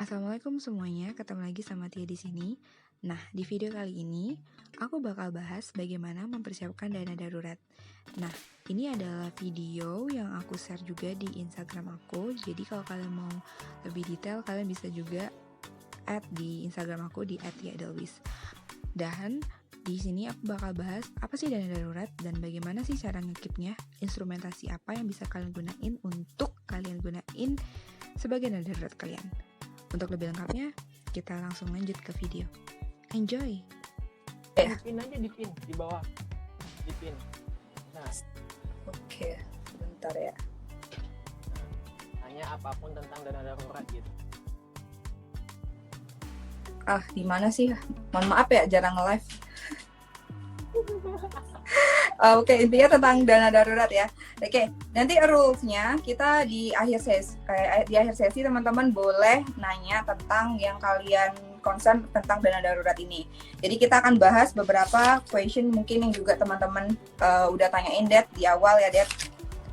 Assalamualaikum semuanya, ketemu lagi sama Tia di sini. Nah, di video kali ini aku bakal bahas bagaimana mempersiapkan dana darurat. Nah, ini adalah video yang aku share juga di Instagram aku. Jadi kalau kalian mau lebih detail, kalian bisa juga add di Instagram aku di @tiadelwis. Dan di sini aku bakal bahas apa sih dana darurat dan bagaimana sih cara ngekipnya, instrumentasi apa yang bisa kalian gunain untuk kalian gunain sebagai dana darurat kalian. Untuk lebih lengkapnya, kita langsung lanjut ke video. Enjoy! Dipin aja, dipin di bawah, dipin. Nah, Oke, bentar ya. tanya apapun tentang dana darurat gitu. Di mana sih? Mohon maaf ya, jarang nge-live. Oke, intinya tentang dana darurat ya. Oke, nanti rules-nya kita di akhir sesi teman-teman boleh nanya tentang yang kalian concern tentang dana darurat ini. Jadi kita akan bahas beberapa question mungkin yang juga teman-teman udah tanyain Det di awal ya Det.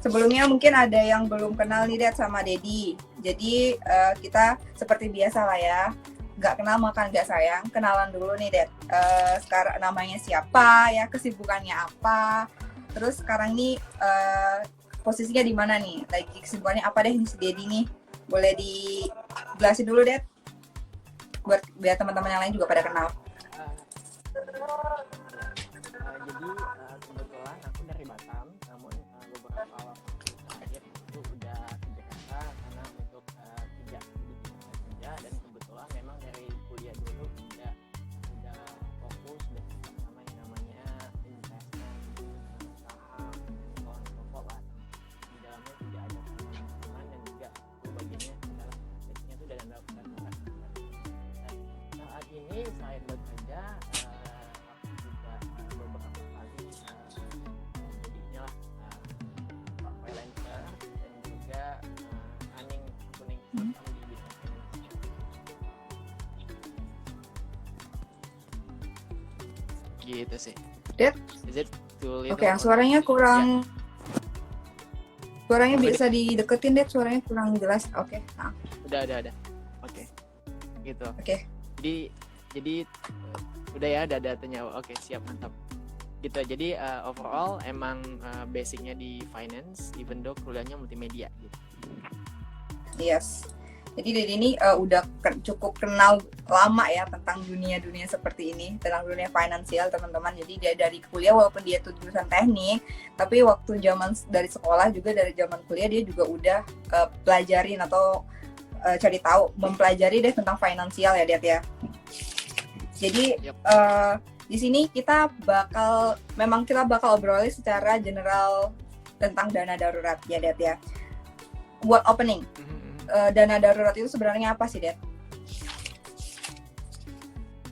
Sebelumnya mungkin ada yang belum kenal nih Det sama Dedi. Jadi kita seperti biasa lah ya. Nggak kenal maka nggak sayang, kenalan dulu nih Det. Sekarang namanya siapa ya, kesibukannya apa, terus sekarang nih posisinya di mana nih, lagi kesibukannya apa deh nih si Dedi nih, boleh dijelasin dulu Det, buat biar teman-teman yang lain juga pada kenal. Jadi kebetulan aku dari Batam, namun beberapa waktu terakhir itu udah ke Jakarta karena untuk kerja dan kebetulan memang dari kuliah dulu udah fokus dan sama yang namanya investment, saham, kawan pokok lah. Di dalamnya tidak ada teman dan juga bagiannya adalah basicnya itu dana darurat. Saat ini saya bekerja aku juga beberapa kali jadi inilah freelancer dan juga running di bisnis gitu sih. Det? Is it too little? Oke, suaranya kurang. Suaranya bisa dideketin Det, suaranya kurang jelas. Oke. Nah. Udah. Oke. Gitu. Oke. Jadi udah ya, ada tanya. Oke, siap, mantap. Gitu. Jadi overall emang basicnya di finance, even though kuliahnya multimedia gitu. Yes. Jadi Dedi ini udah cukup kenal lama ya tentang dunia seperti ini, tentang dunia finansial teman-teman. Jadi dia dari kuliah walaupun dia tuh jurusan teknik, tapi waktu zaman dari sekolah juga dari zaman kuliah dia juga udah pelajarin atau cari tahu, mempelajari deh tentang finansial ya Det ya. Jadi di sini kita bakal obrolin secara general tentang dana darurat ya Det ya. Buat opening. Dana darurat itu sebenarnya apa sih, Det?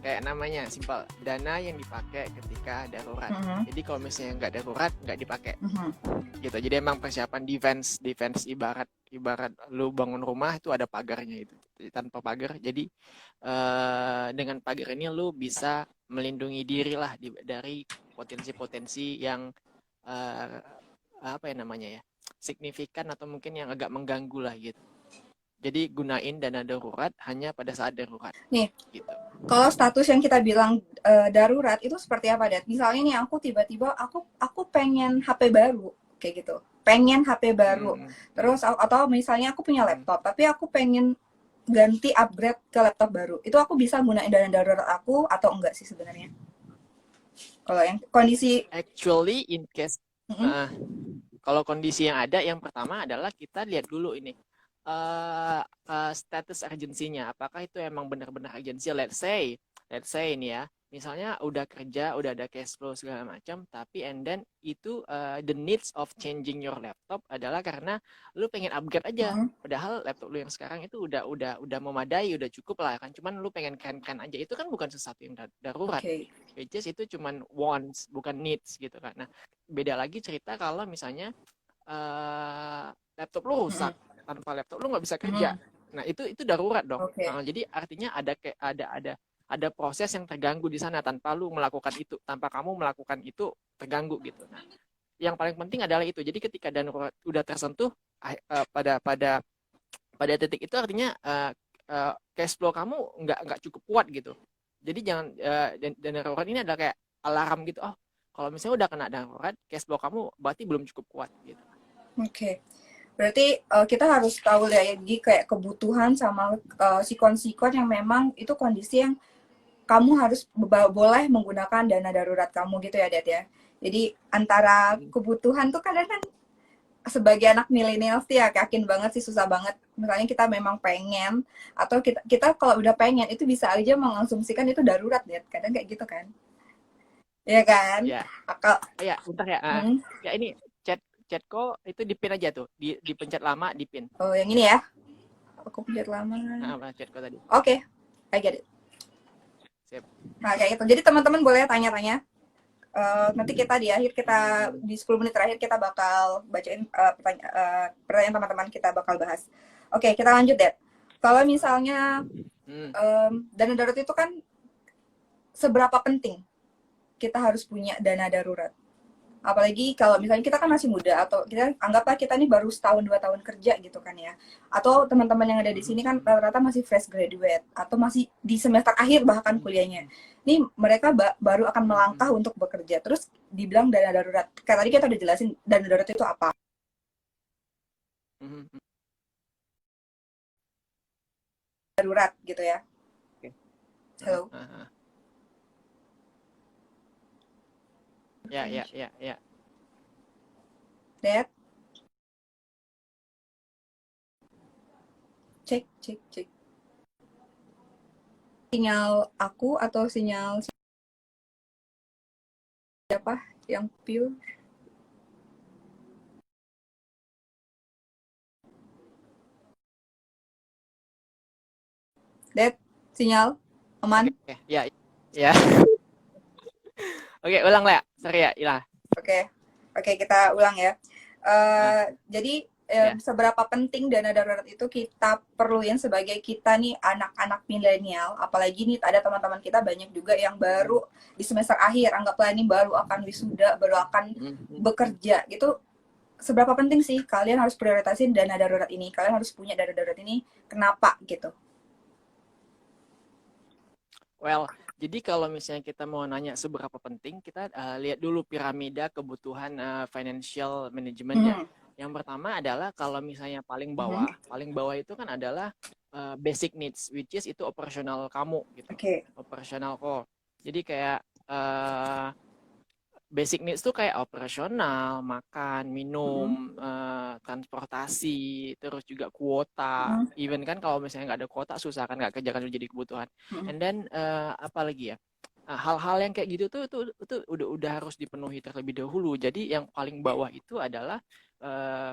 Kayak namanya simpel, dana yang dipakai ketika darurat. Jadi kalau misalnya nggak darurat, nggak dipakai. Gitu. Jadi emang persiapan defense ibarat lu bangun rumah itu ada pagarnya itu. Tanpa pagar, jadi dengan pagar ini lu bisa melindungi diri lah dari potensi-potensi yang apa ya namanya ya, signifikan atau mungkin yang agak mengganggu lah gitu. Jadi gunain dana darurat hanya pada saat darurat. Nih, gitu. Kalau status yang kita bilang darurat itu seperti apa, Det? Misalnya nih aku tiba-tiba aku pengen HP baru kayak gitu. Pengen HP baru. Terus atau misalnya aku punya laptop tapi aku pengen ganti upgrade ke laptop baru. Itu aku bisa gunain dana darurat aku atau enggak sih sebenarnya? Kalau yang kondisi actually in case kalau kondisi yang ada, yang pertama adalah kita lihat dulu ini status urgensinya, apakah itu emang benar-benar urgensi. Let's say ini ya, misalnya udah kerja, udah ada cash flow segala macam, tapi and then itu the needs of changing your laptop adalah karena lu pengen upgrade aja, padahal laptop lu yang sekarang itu udah memadai, udah cukup lah kan, cuman lu pengen keren-keren aja, itu kan bukan sesuatu yang darurat. Which is itu cuman wants, bukan needs gitu kan. Nah, beda lagi cerita kalau misalnya laptop lu rusak, tanpa laptop lu nggak bisa kerja. Nah, itu darurat dong. Jadi artinya ada proses yang terganggu di sana tanpa lu melakukan itu, tanpa kamu melakukan itu terganggu gitu. Nah, yang paling penting adalah itu. Jadi ketika darurat udah tersentuh pada titik itu artinya cash flow kamu nggak cukup kuat gitu. Jadi jangan dana darurat ini adalah kayak alarm gitu. Oh, kalau misalnya udah kena darurat, cash flow kamu berarti belum cukup kuat gitu. Oke. Berarti kita harus tahu ya, jadi kayak kebutuhan sama sikon-sikon yang memang itu kondisi yang kamu harus boleh menggunakan dana darurat kamu gitu ya, Det ya. Jadi antara kebutuhan tuh kadang kan sebagai anak milenial sih ya yakin banget sih susah banget. Misalnya kita memang pengen atau kita kalau udah pengen itu bisa aja mengasumsikan itu darurat, Det. Kadang kayak gitu kan. Iya kan? Ya, Akal. ya, bentar ya. Ya ini chatko itu dipin aja tuh, dipencet lama dipin. Oh, yang ini ya. Aku pencet lama. Chatko tadi. Oke. I get it. Sip. Nah, kayak gitu. Jadi teman-teman boleh tanya-tanya. Nanti kita di akhir di 10 menit terakhir kita bakal bacain pertanyaan teman-teman kita bakal bahas. Oke, kita lanjut, Det. Kalau misalnya dana darurat itu kan seberapa penting kita harus punya dana darurat? Apalagi kalau misalnya kita kan masih muda atau kita anggaplah kita nih baru setahun 2 tahun kerja gitu kan ya, atau teman-teman yang ada di sini kan rata-rata masih fresh graduate atau masih di semester akhir bahkan kuliahnya. Ini mereka baru akan melangkah untuk bekerja, terus dibilang dana darurat. Kayak tadi kita udah jelasin dana darurat itu apa. Darurat gitu ya. Halo. Ya. Det. Cek. Sinyal aku atau sinyal siapa yang pure? Det, sinyal aman? Ya. Oke, ulang lah. Sorry ya, Ila. Oke, kita ulang ya. Jadi seberapa penting dana darurat itu kita perluin sebagai kita nih anak-anak milenial, apalagi nih ada teman-teman kita banyak juga yang baru di semester akhir, anggaplah ini baru akan wisuda, baru akan bekerja gitu. Seberapa penting sih kalian harus prioritasin dana darurat ini? Kalian harus punya dana darurat ini. Kenapa gitu? Well, jadi kalau misalnya kita mau nanya seberapa penting, kita lihat dulu piramida kebutuhan financial management-nya. Yang pertama adalah kalau misalnya paling bawah itu kan adalah basic needs, which is itu operasional kamu gitu. Operasional kok. Jadi kayak basic needs tuh kayak operasional, makan, minum, transportasi, terus juga kuota. Even kan kalau misalnya nggak ada kuota susah kan, nggak kerja kan jadi kebutuhan. And then apa lagi ya? Hal-hal yang kayak gitu tuh itu udah harus dipenuhi terlebih dahulu. Jadi yang paling bawah itu adalah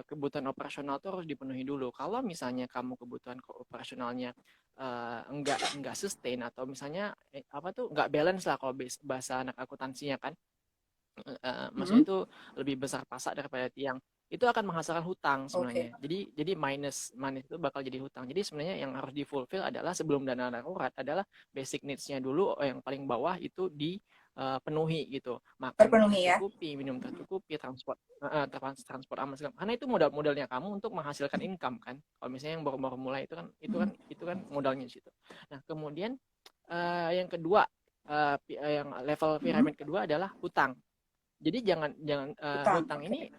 kebutuhan operasional tuh harus dipenuhi dulu. Kalau misalnya kamu kebutuhan operasionalnya enggak sustain atau misalnya apa tuh nggak balance lah kalau bahasa anak akuntansinya kan. Maksudnya itu lebih besar pasak daripada tiang, itu akan menghasilkan hutang sebenarnya. Jadi minus itu bakal jadi hutang. Jadi sebenarnya yang harus di-fulfill adalah sebelum dana darurat adalah basic needs-nya dulu, yang paling bawah itu dipenuhi gitu. Makan tercukupi, minum tercukupi, transport aman segala. Karena itu modalnya kamu untuk menghasilkan income kan. Kalau misalnya yang baru-baru mulai itu kan modalnya di situ. Nah, kemudian yang kedua, yang level piramid kedua adalah hutang. Jadi jangan hutang ini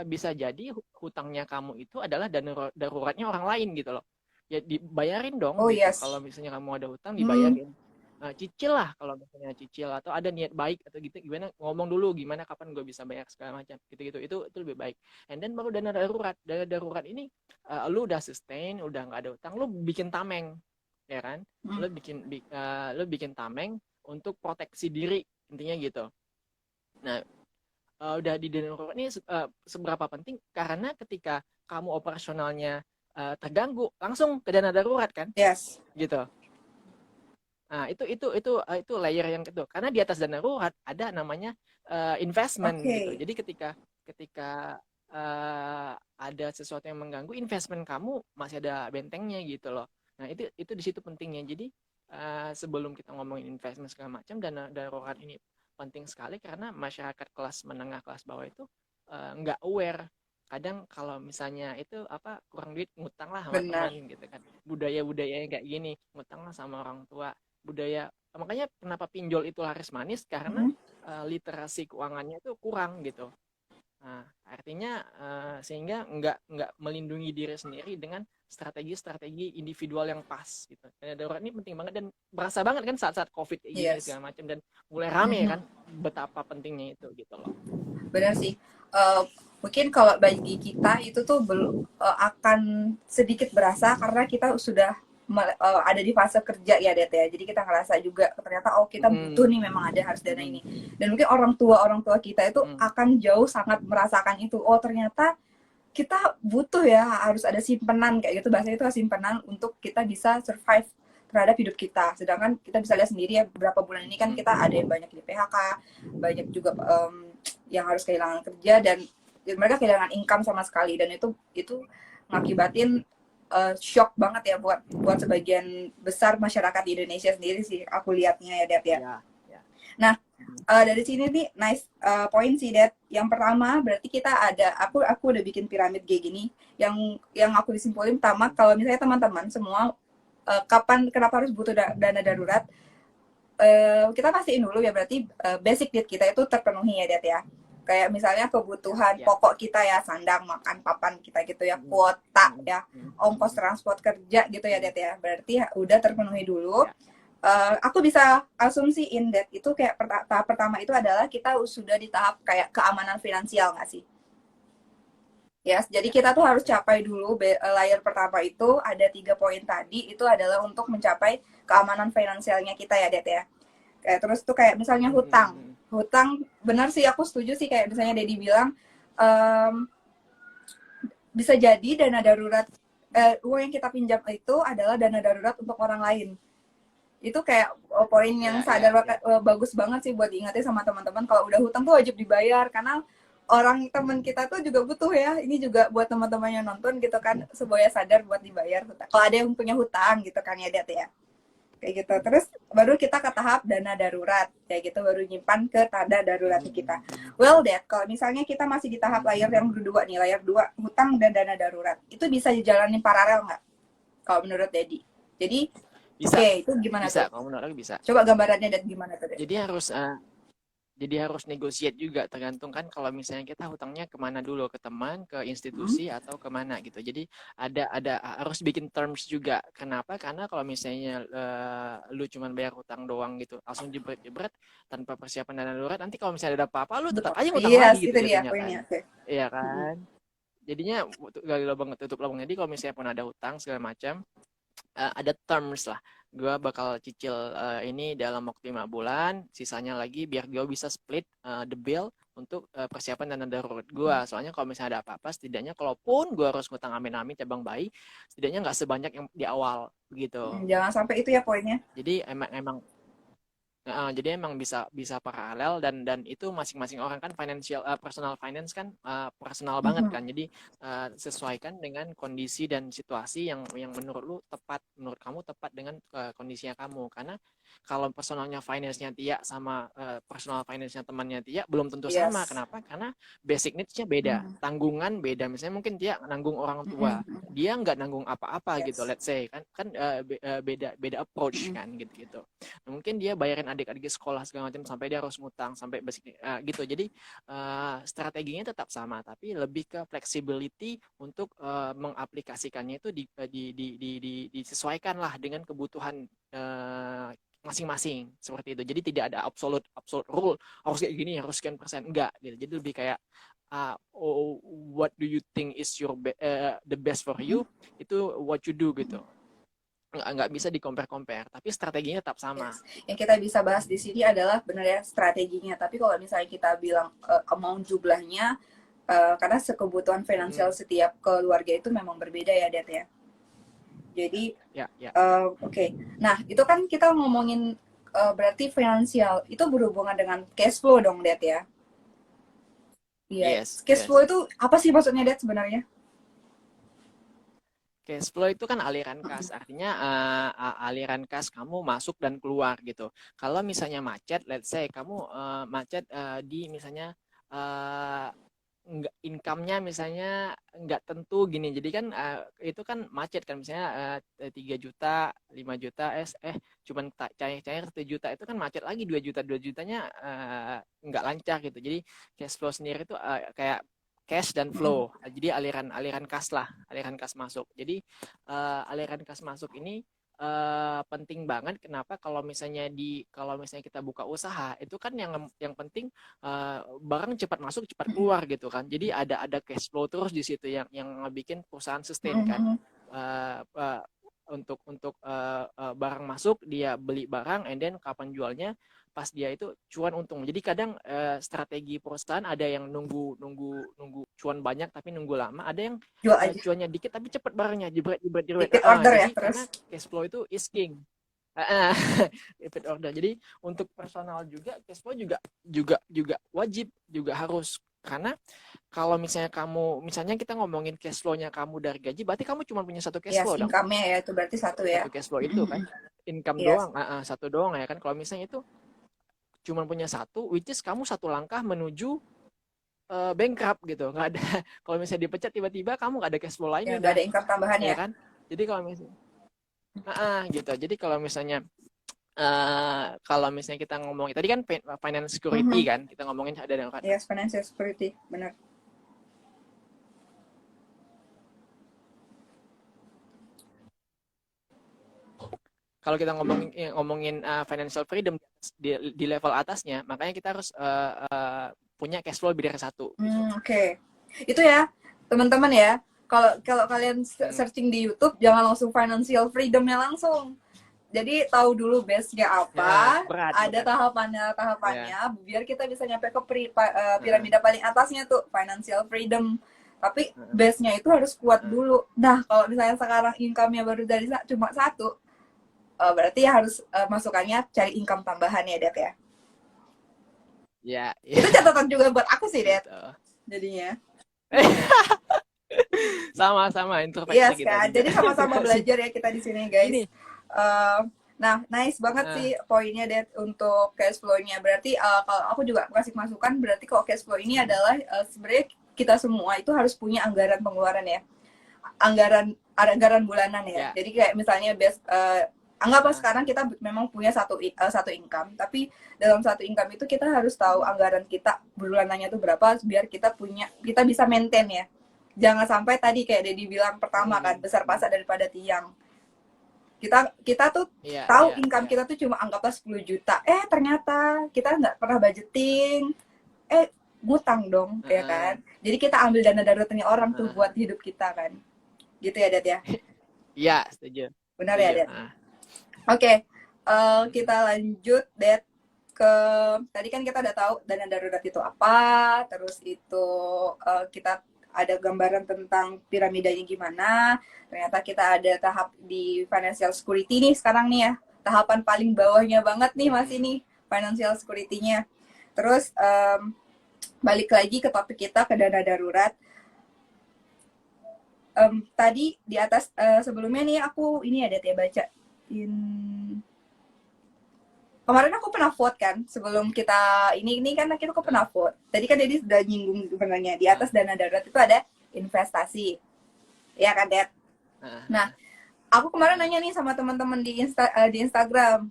bisa jadi hutangnya kamu itu adalah dana daruratnya orang lain gitu loh. Ya dibayarin dong gitu. Kalau misalnya kamu ada hutang dibayarin. Cicil lah kalau misalnya cicil atau ada niat baik atau gitu, gimana ngomong dulu gimana kapan gue bisa bayar segala macam gitu itu lebih baik. And then baru dana darurat ini lu udah sustain, udah nggak ada hutang, lu bikin tameng ya kan. Lu bikin tameng untuk proteksi diri intinya gitu. Nah, udah di dana darurat ini seberapa penting, karena ketika kamu operasionalnya terganggu langsung ke dana darurat kan. Gitu. Nah, itu layer yang kedua, karena di atas dana darurat ada namanya investment gitu. Jadi ketika ada sesuatu yang mengganggu investment kamu, masih ada bentengnya gitu loh. Nah, itu di situ pentingnya. Jadi sebelum kita ngomongin investment segala macam, dana darurat ini penting sekali karena masyarakat kelas menengah, kelas bawah itu nggak aware kadang kalau misalnya itu apa kurang duit ngutang lah sama Benar. teman gitu kan. Budaya-budaya yang kayak gini, ngutang lah sama orang tua. Budaya makanya kenapa pinjol itu laris manis karena Mhm. literasi keuangannya itu kurang gitu. Nah, artinya sehingga nggak melindungi diri sendiri dengan strategi-strategi individual yang pas gitu. Dana darurat ini penting banget dan berasa banget kan saat-saat COVID kayak gini Yes. segala macam dan mulai rame kan Mhm. betapa pentingnya itu gitu loh. Benar sih. Eh, Mungkin kalau bagi kita itu tuh belum akan sedikit berasa karena kita sudah ada di fase kerja ya Det ya. Jadi kita ngerasa juga ternyata kita butuh Mm-mm. nih, memang ada harus dana Mm-mm. ini. Dan mungkin orang tua kita itu Mm-mm. akan jauh sangat merasakan itu. Oh ternyata kita butuh ya, harus ada simpenan kayak gitu, bahasanya itu simpenan untuk kita bisa survive terhadap hidup kita. Sedangkan kita bisa lihat sendiri ya, beberapa bulan ini kan Mm-mm. kita ada yang banyak di PHK, banyak juga yang harus kehilangan kerja, dan mereka kehilangan income sama sekali, dan itu ngakibatin shock banget ya buat sebagian besar masyarakat di Indonesia sendiri sih, aku lihatnya ya Det ya. Ya, ya. Nah, Mm-mm. dari sini nih nice point sih Det. Yang pertama berarti kita ada, aku udah bikin piramid kayak gini. Yang aku disimpulin pertama, kalau misalnya teman-teman semua kenapa harus butuh dana darurat? Kita pastiin dulu ya, berarti basic need kita itu terpenuhi ya Det ya. Kayak misalnya kebutuhan Ya. pokok kita ya, sandang, makan, papan kita gitu ya, Mm-mm. kuota Mm-mm. ya, Mm-mm. ongkos transport kerja gitu ya Det ya. Berarti udah terpenuhi dulu. Ya. Aku bisa asumsiin that itu kayak tahap pertama itu adalah kita sudah di tahap kayak keamanan finansial nggak sih? Yes, jadi Ya. kita tuh harus Ya. capai dulu layer pertama itu ada 3 poin tadi, itu adalah untuk mencapai keamanan finansialnya kita ya Det ya. Kayak terus tuh kayak misalnya hutang, Mm-mm. hutang benar sih, aku setuju sih kayak misalnya Dedi bilang, um, bisa jadi dana darurat, uang yang kita pinjam itu adalah dana darurat untuk orang lain. Itu kayak poin yang Ya. Ya. Ya. bagus banget sih buat diingatnya sama teman-teman, kalau udah hutang tuh wajib dibayar, karena orang teman kita tuh juga butuh ya. Ini juga buat teman-teman yang nonton gitu kan, supaya sadar buat dibayar hutang. Kalau ada yang punya hutang gitu kan ya Det ya. Kayak gitu. Terus baru kita ke tahap dana darurat. Kayak gitu baru nyimpan ke tanda darurat kita. Well Det, kalau misalnya kita masih di tahap layar yang kedua nih, layar 2, hutang dan dana darurat. Itu bisa dijalanin paralel nggak? Kalau menurut Dedi. Jadi Bisa. Oke, itu gimana tuh? Bisa. Kalau menurut aku bisa. Coba gambarannya dan gimana tuh, Dek? Jadi harus negotiate juga, tergantung kan kalau misalnya kita hutangnya kemana dulu, ke teman, ke institusi atau kemana gitu. Jadi ada harus bikin terms juga. Kenapa? Karena kalau misalnya lu cuma bayar hutang doang gitu, langsung jebret-jebret tanpa persiapan dana darurat, nanti kalau misalnya ada apa-apa lu tetap aja ngutang Yes, lagi gitu itu dia jatuhnya kan. poinnya. Oke. Iya kan? Jadinya gali lubang tutup lubang. Jadi kalau misalnya pun ada hutang segala macam, ada terms lah. Gue bakal cicil ini dalam waktu 5 bulan, sisanya lagi biar gue bisa split the bill untuk persiapan dana darurat gue. Soalnya kalau misalnya ada apa-apa, setidaknya kalaupun gue harus ngutang amin-amin cabang bayi, setidaknya nggak sebanyak yang di awal begitu. Jangan sampai itu ya poinnya. Jadi emang jadi emang bisa paralel dan itu masing-masing orang kan personal finance kan personal banget kan. Jadi sesuaikan dengan kondisi dan situasi yang menurut kamu tepat dengan kondisinya kamu. Karena kalau personalnya finance-nya Tia sama personal finance-nya temannya Tia belum tentu sama. Yes. Kenapa? Karena basic needs-nya beda, tanggungan beda. Misalnya mungkin Tia nanggung orang tua, dia nggak nanggung apa-apa gitu. Let's say kan beda approach kan gitu. Nah, mungkin dia bayarin adik-adik sekolah segala macam sampai dia harus ngutang sampai basic gitu. Jadi strateginya tetap sama, tapi lebih ke flexibility untuk mengaplikasikannya itu disesuaikan lah dengan kebutuhan masing-masing seperti itu. Jadi tidak ada absolute rule harus kayak gini, harus sekian persen, enggak gitu. Jadi lebih kayak what do you think is the best for you, itu what you do gitu. Nggak bisa di-compare, tapi strateginya tetap sama. Yes. Yang kita bisa bahas di sini adalah benar ya strateginya. Tapi kalau misalnya kita bilang amount jumlahnya, karena kebutuhan finansial setiap keluarga itu memang berbeda ya Det ya. Jadi ya. Oke. Nah itu kan kita ngomongin berarti finansial itu berhubungan dengan cash flow dong Det ya. Iya. Yes, Cash flow itu apa sih maksudnya Det sebenarnya? Cash flow itu kan aliran kas, artinya aliran kas kamu masuk dan keluar gitu. Kalau misalnya macet, let's say kamu macet di misalnya nggak income-nya misalnya nggak tentu gini. Jadi kan itu kan macet kan, misalnya 3 juta, 5 juta, cuman cair 1 juta, itu kan macet lagi 2 juta, 2 jutanya nggak lancar gitu. Jadi cash flow sendiri itu kayak cash dan flow. Jadi aliran kas lah, aliran kas masuk. Jadi aliran kas masuk ini penting banget. Kenapa? Kalau misalnya kita buka usaha, itu kan yang penting barang cepat masuk cepat keluar gitu kan. Jadi ada cash flow terus di situ yang bikin perusahaan sustain kan. Untuk barang masuk, dia beli barang, and then kapan jualnya, pas dia itu cuan untung. Jadi kadang strategi perusahaan ada yang nunggu cuan banyak tapi nunggu lama, ada yang Jual aja. cuannya dikit tapi cepet barangnya, jebret. Repeat order ya Jadi terus. karena cash flow itu is king. Repeat order. Jadi untuk personal juga cash flow juga wajib, juga harus. Karena kalau misalnya kita ngomongin cash flow-nya kamu dari gaji, berarti kamu cuma punya satu cash Yes, flow dong. income-nya ya itu berarti satu ya. Satu cash flow itu kan income Yes. doang, satu doang ya kan. Kalau misalnya itu cuma punya satu, which is kamu satu langkah menuju bankrupt gitu, nggak ada. Kalau misalnya dipecat tiba-tiba, kamu nggak ada cash flow lainnya, Ya, nggak ada income tambahan ya ya. kan. Jadi kalau misalnya gitu, jadi kalau misalnya kita ngomongin tadi kan finance security kan, kita ngomongin ada kan. Yes, financial security, benar. Kalau kita ngomongin financial freedom di level atasnya, makanya kita harus punya cash flow lebih dari satu. Gitu. Oke. Itu ya, teman-teman ya. Kalau kalian searching di YouTube, jangan langsung financial freedom-nya langsung. Jadi tahu dulu base-nya apa, ada tahapannya, biar kita bisa nyampe ke piramida paling atasnya tuh, financial freedom. Tapi base-nya itu harus kuat dulu. Nah, kalau misalnya sekarang income-nya baru dari cuma satu, berarti harus masukannya cari income tambahan ya, Det ya. Ya. Itu catatan juga buat aku sih, Det. Jadinya. Sama introspeksi kita. Kan? Jadi sama-sama belajar ya kita di sini, guys. Nah, nice banget sih poinnya, Det, untuk cash flow-nya. Berarti kalau aku juga kasih masukan, berarti kalau cash flow ini adalah sebenarnya kita semua itu harus punya anggaran pengeluaran ya. Anggaran bulanan ya. Jadi kayak misalnya anggaplah sekarang kita memang punya satu income, tapi dalam satu income itu kita harus tahu anggaran kita bulanannya tuh berapa, biar kita bisa maintain ya. Jangan sampai tadi kayak Dedi bilang pertama kan, besar pasak daripada tiang. Kita tuh tahu income kita tuh cuma anggaplah 10 juta. Ternyata kita nggak pernah budgeting. Ngutang dong, ya kan? Jadi kita ambil dana daruratnya orang tuh buat hidup kita kan. Gitu ya, Det ya? Iya, setuju. Benar ya, Det? Oke, kita lanjut, Det, ke tadi kan kita udah tahu dana darurat itu apa, terus itu kita ada gambaran tentang piramidanya gimana. Ternyata kita ada tahap di financial security nih sekarang nih ya, tahapan paling bawahnya banget nih masih nih financial security-nya. Terus balik lagi ke topik kita, ke dana darurat. Tadi di atas sebelumnya nih aku ini ada ya baca. Kemarin aku pernah vote kan sebelum kita ini kan aku pernah vote. Tadi kan Dedi sudah nyinggung sebenarnya di atas dana darurat itu ada investasi, ya kan, Det? Nah, aku kemarin nanya nih sama teman-teman di Instagram,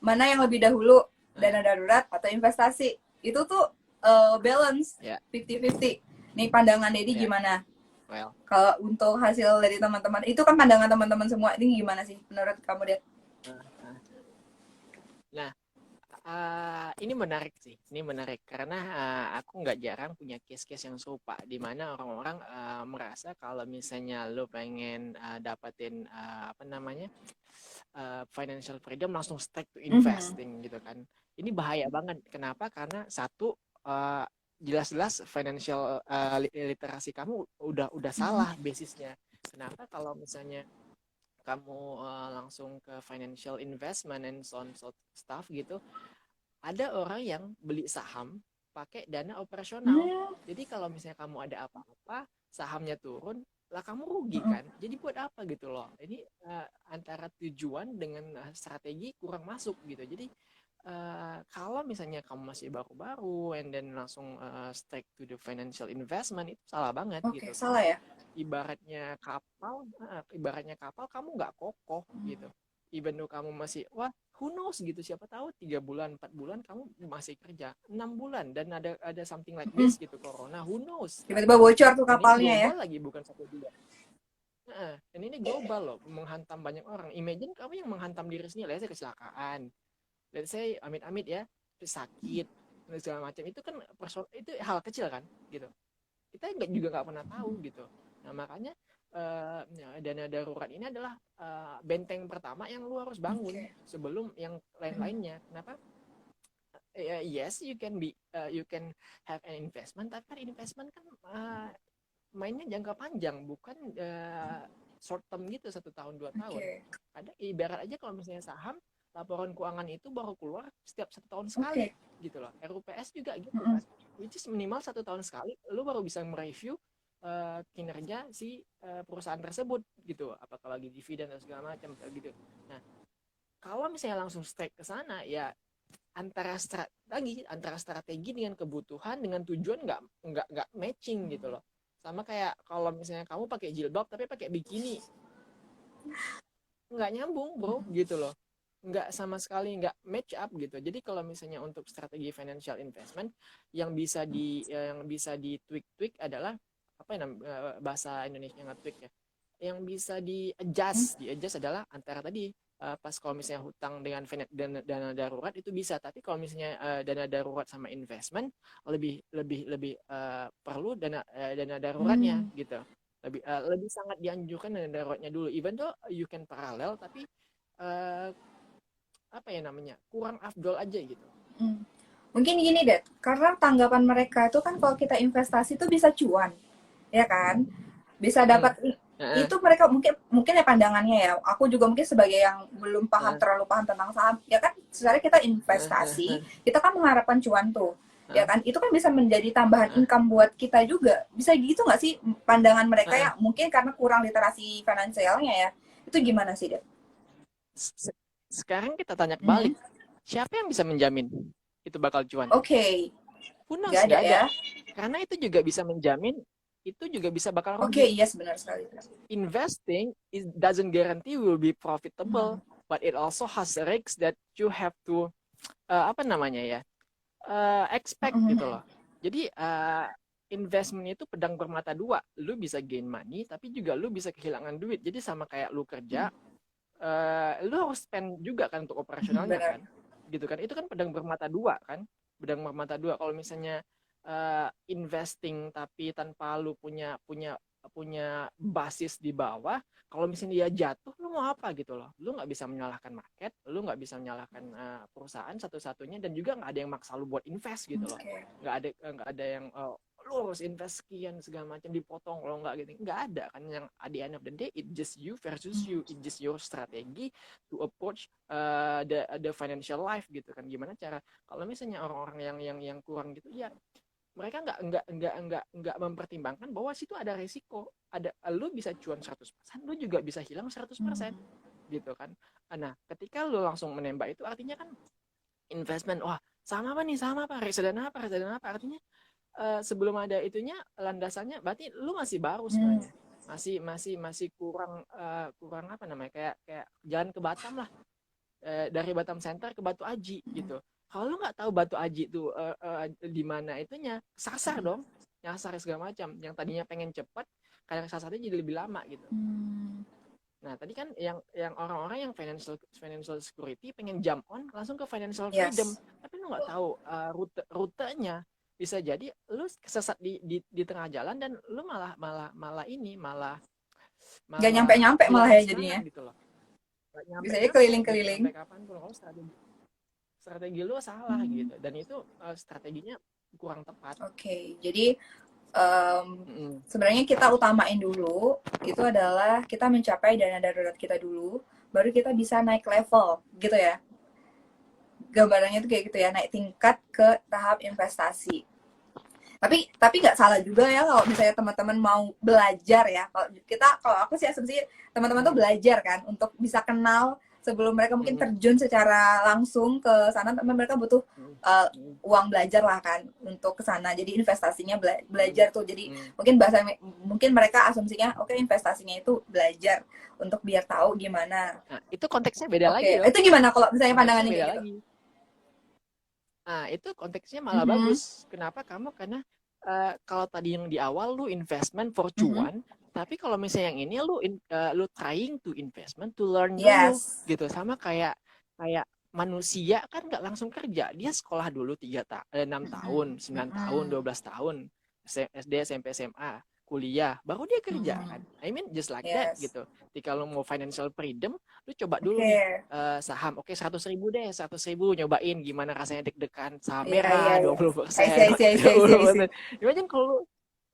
mana yang lebih dahulu, dana darurat atau investasi? Itu tuh balance 50-50. Nih pandangan Dedi gimana? Kalau untuk hasil dari teman-teman, itu kan pandangan teman-teman semua, ini gimana sih menurut kamu, Det? Nah, ini menarik sih. Ini menarik karena aku nggak jarang punya case-case yang serupa, di mana orang-orang merasa kalau misalnya lo pengen dapetin financial freedom, langsung stick to investing gitu kan. Ini bahaya banget. Kenapa? Karena satu, jelas-jelas financial literasi kamu udah salah basisnya. Kenapa? Kalau misalnya kamu langsung ke financial investment and so on stuff gitu, ada orang yang beli saham pakai dana operasional. Jadi kalau misalnya kamu ada apa-apa, sahamnya turun, lah kamu rugi kan. Jadi buat apa gitu loh. Ini antara tujuan dengan strategi kurang masuk gitu. Jadi kalau misalnya kamu masih baru-baru and then langsung stick to the financial investment, itu salah banget Oke, gitu. salah ya. Ibaratnya kapal kamu nggak kokoh gitu. Even though kamu masih, wah, who knows gitu, siapa tahu 3 bulan 4 bulan kamu masih kerja 6 bulan dan ada something like this gitu, corona, who knows kan. Tiba-tiba bocor tuh Dan ini kapalnya ya. global lagi, bukan 1 2. Dan ini global loh, menghantam banyak orang. Imagine kamu yang menghantam diri sendiri, let's say kecelakaan, let's say amit-amit ya, sakit dan segala macam, itu kan itu hal kecil kan gitu. Kita juga nggak pernah tahu gitu. Nah makanya dana darurat ini adalah benteng pertama yang lu harus bangun sebelum yang lain-lainnya. Kenapa? Yes, you can have an investment, tapi kan investment kan mainnya jangka panjang, bukan short term gitu 1 tahun 2 tahun. Ada ibarat aja kalau misalnya saham, laporan keuangan itu baru keluar setiap 1 tahun sekali gitu loh. RUPS juga gitu kan, which is minimal 1 tahun sekali lu baru bisa mereview kinerja si perusahaan tersebut gitu, apakah lagi dividen atau segala macam gitu. Nah kalau misalnya langsung strike ke sana, ya antara strategi dengan kebutuhan dengan tujuan nggak matching gitu loh. Sama kayak kalau misalnya kamu pakai jilbab tapi pakai bikini, nggak nyambung bro gitu loh, nggak sama sekali nggak match up gitu. Jadi kalau misalnya untuk strategi financial investment yang bisa di tweak adalah apa ya bahasa Indonesia nge-tweak ya, yang bisa di adjust adalah antara tadi pas kalau misalnya hutang dengan dana darurat itu bisa, tapi kalau misalnya dana darurat sama investment lebih perlu dana daruratnya gitu. Lebih sangat dianjurkan dana daruratnya dulu, even though you can parallel, tapi apa ya namanya, kurang afdol aja gitu. Mungkin gini deh, karena tanggapan mereka itu kan kalau kita investasi itu bisa cuan, ya kan, bisa dapat itu mereka mungkin ya pandangannya ya. Aku juga mungkin sebagai yang belum terlalu paham tentang saham, ya kan sebenarnya kita investasi, kita kan mengharapkan cuan tuh, ya kan, itu kan bisa menjadi tambahan income buat kita juga. Bisa gitu nggak sih pandangan mereka ya? Mungkin karena kurang literasi finansialnya ya. Itu gimana sih, Dek? Sekarang kita tanya balik, siapa yang bisa menjamin itu bakal cuan? Punas nggak ada ya? Karena itu juga bisa menjamin, itu juga bisa bakal rugi. Yes, benar sekali. Investing doesn't guarantee will be profitable, but it also has risks that you have to expect gitu loh. Jadi investment itu pedang bermata dua. Lu bisa gain money, tapi juga lu bisa kehilangan duit. Jadi sama kayak lu kerja, lu harus spend juga kan untuk operasionalnya kan, gitu kan. Itu kan pedang bermata dua kan, pedang bermata dua. Kalau misalnya investing tapi tanpa lu punya basis di bawah, kalau misalnya dia jatuh, lu mau apa gitu loh. Lu nggak bisa menyalahkan market, lu nggak bisa menyalahkan perusahaan satu-satunya, dan juga nggak ada yang maksa lu buat invest gitu loh. Nggak ada yang lu harus invest sekian segala macam dipotong kalau nggak gitu, nggak ada kan. Yang at the end of the day it just you versus you, it just your strategy to approach the financial life gitu kan. Gimana cara kalau misalnya orang-orang yang kurang gitu ya, mereka nggak mempertimbangkan bahwa situ ada resiko, lu bisa cuan 100%, lu juga bisa hilang 100% gitu kan. Nah ketika lu langsung menembak itu artinya kan investment, wah sama apa reksadana apa, artinya sebelum ada itunya landasannya, berarti lu masih baru sebenarnya, masih kurang apa namanya, kayak jalan ke Batam lah, dari Batam Center ke Batu Aji gitu. Kalau lu nggak tahu Batu Aji itu di mana itunya, sasar dong, nyasar segala macam. Yang tadinya pengen cepat, kadang sasarnya jadi lebih lama gitu. Nah tadi kan yang orang-orang yang financial security pengen jump on langsung ke financial freedom, tapi lu nggak tahu rutenya. Bisa jadi lu kesesat di tengah jalan dan lu malah nggak nyampe malah ya jadinya gitu loh. Bisa aja keliling-keliling. Kapanpun kalau strategi lu salah gitu, dan itu strateginya kurang tepat. Jadi sebenarnya kita utamain dulu itu adalah kita mencapai dana darurat kita dulu, baru kita bisa naik level gitu ya. Gambarannya itu kayak gitu ya, naik tingkat ke tahap investasi. Tapi nggak salah juga ya kalau misalnya teman-teman mau belajar ya. Kalau aku sih asumsi teman-teman tuh belajar kan untuk bisa kenal sebelum mereka mungkin terjun secara langsung ke sana, tapi mereka butuh uh, uang belajar lah kan untuk ke sana. Jadi investasinya belajar tuh. Jadi mungkin mereka asumsinya oke, investasinya itu belajar untuk biar tahu gimana. Nah, itu konteksnya beda Oke, lagi loh. itu gimana kalau misalnya Konteksnya pandangannya beda kayak gitu? lagi. Nah, itu konteksnya malah bagus. Kenapa kamu? Karena kalau tadi yang di awal lu investment for cuan, tapi kalau misalnya yang ini lu trying to investment to learn dulu gitu. Sama kayak manusia kan nggak langsung kerja. Dia sekolah dulu 6 tahun, 9 tahun, 12 tahun. SD, SMP, SMA, kuliah, baru dia kerja kan. I mean just like that gitu. Ketika lu mau financial freedom, lu coba dulu nih saham. Oke, 100.000 deh, 100.000 nyobain gimana rasanya deg-degan saham merah 20%. 20%. Imagine kalau lu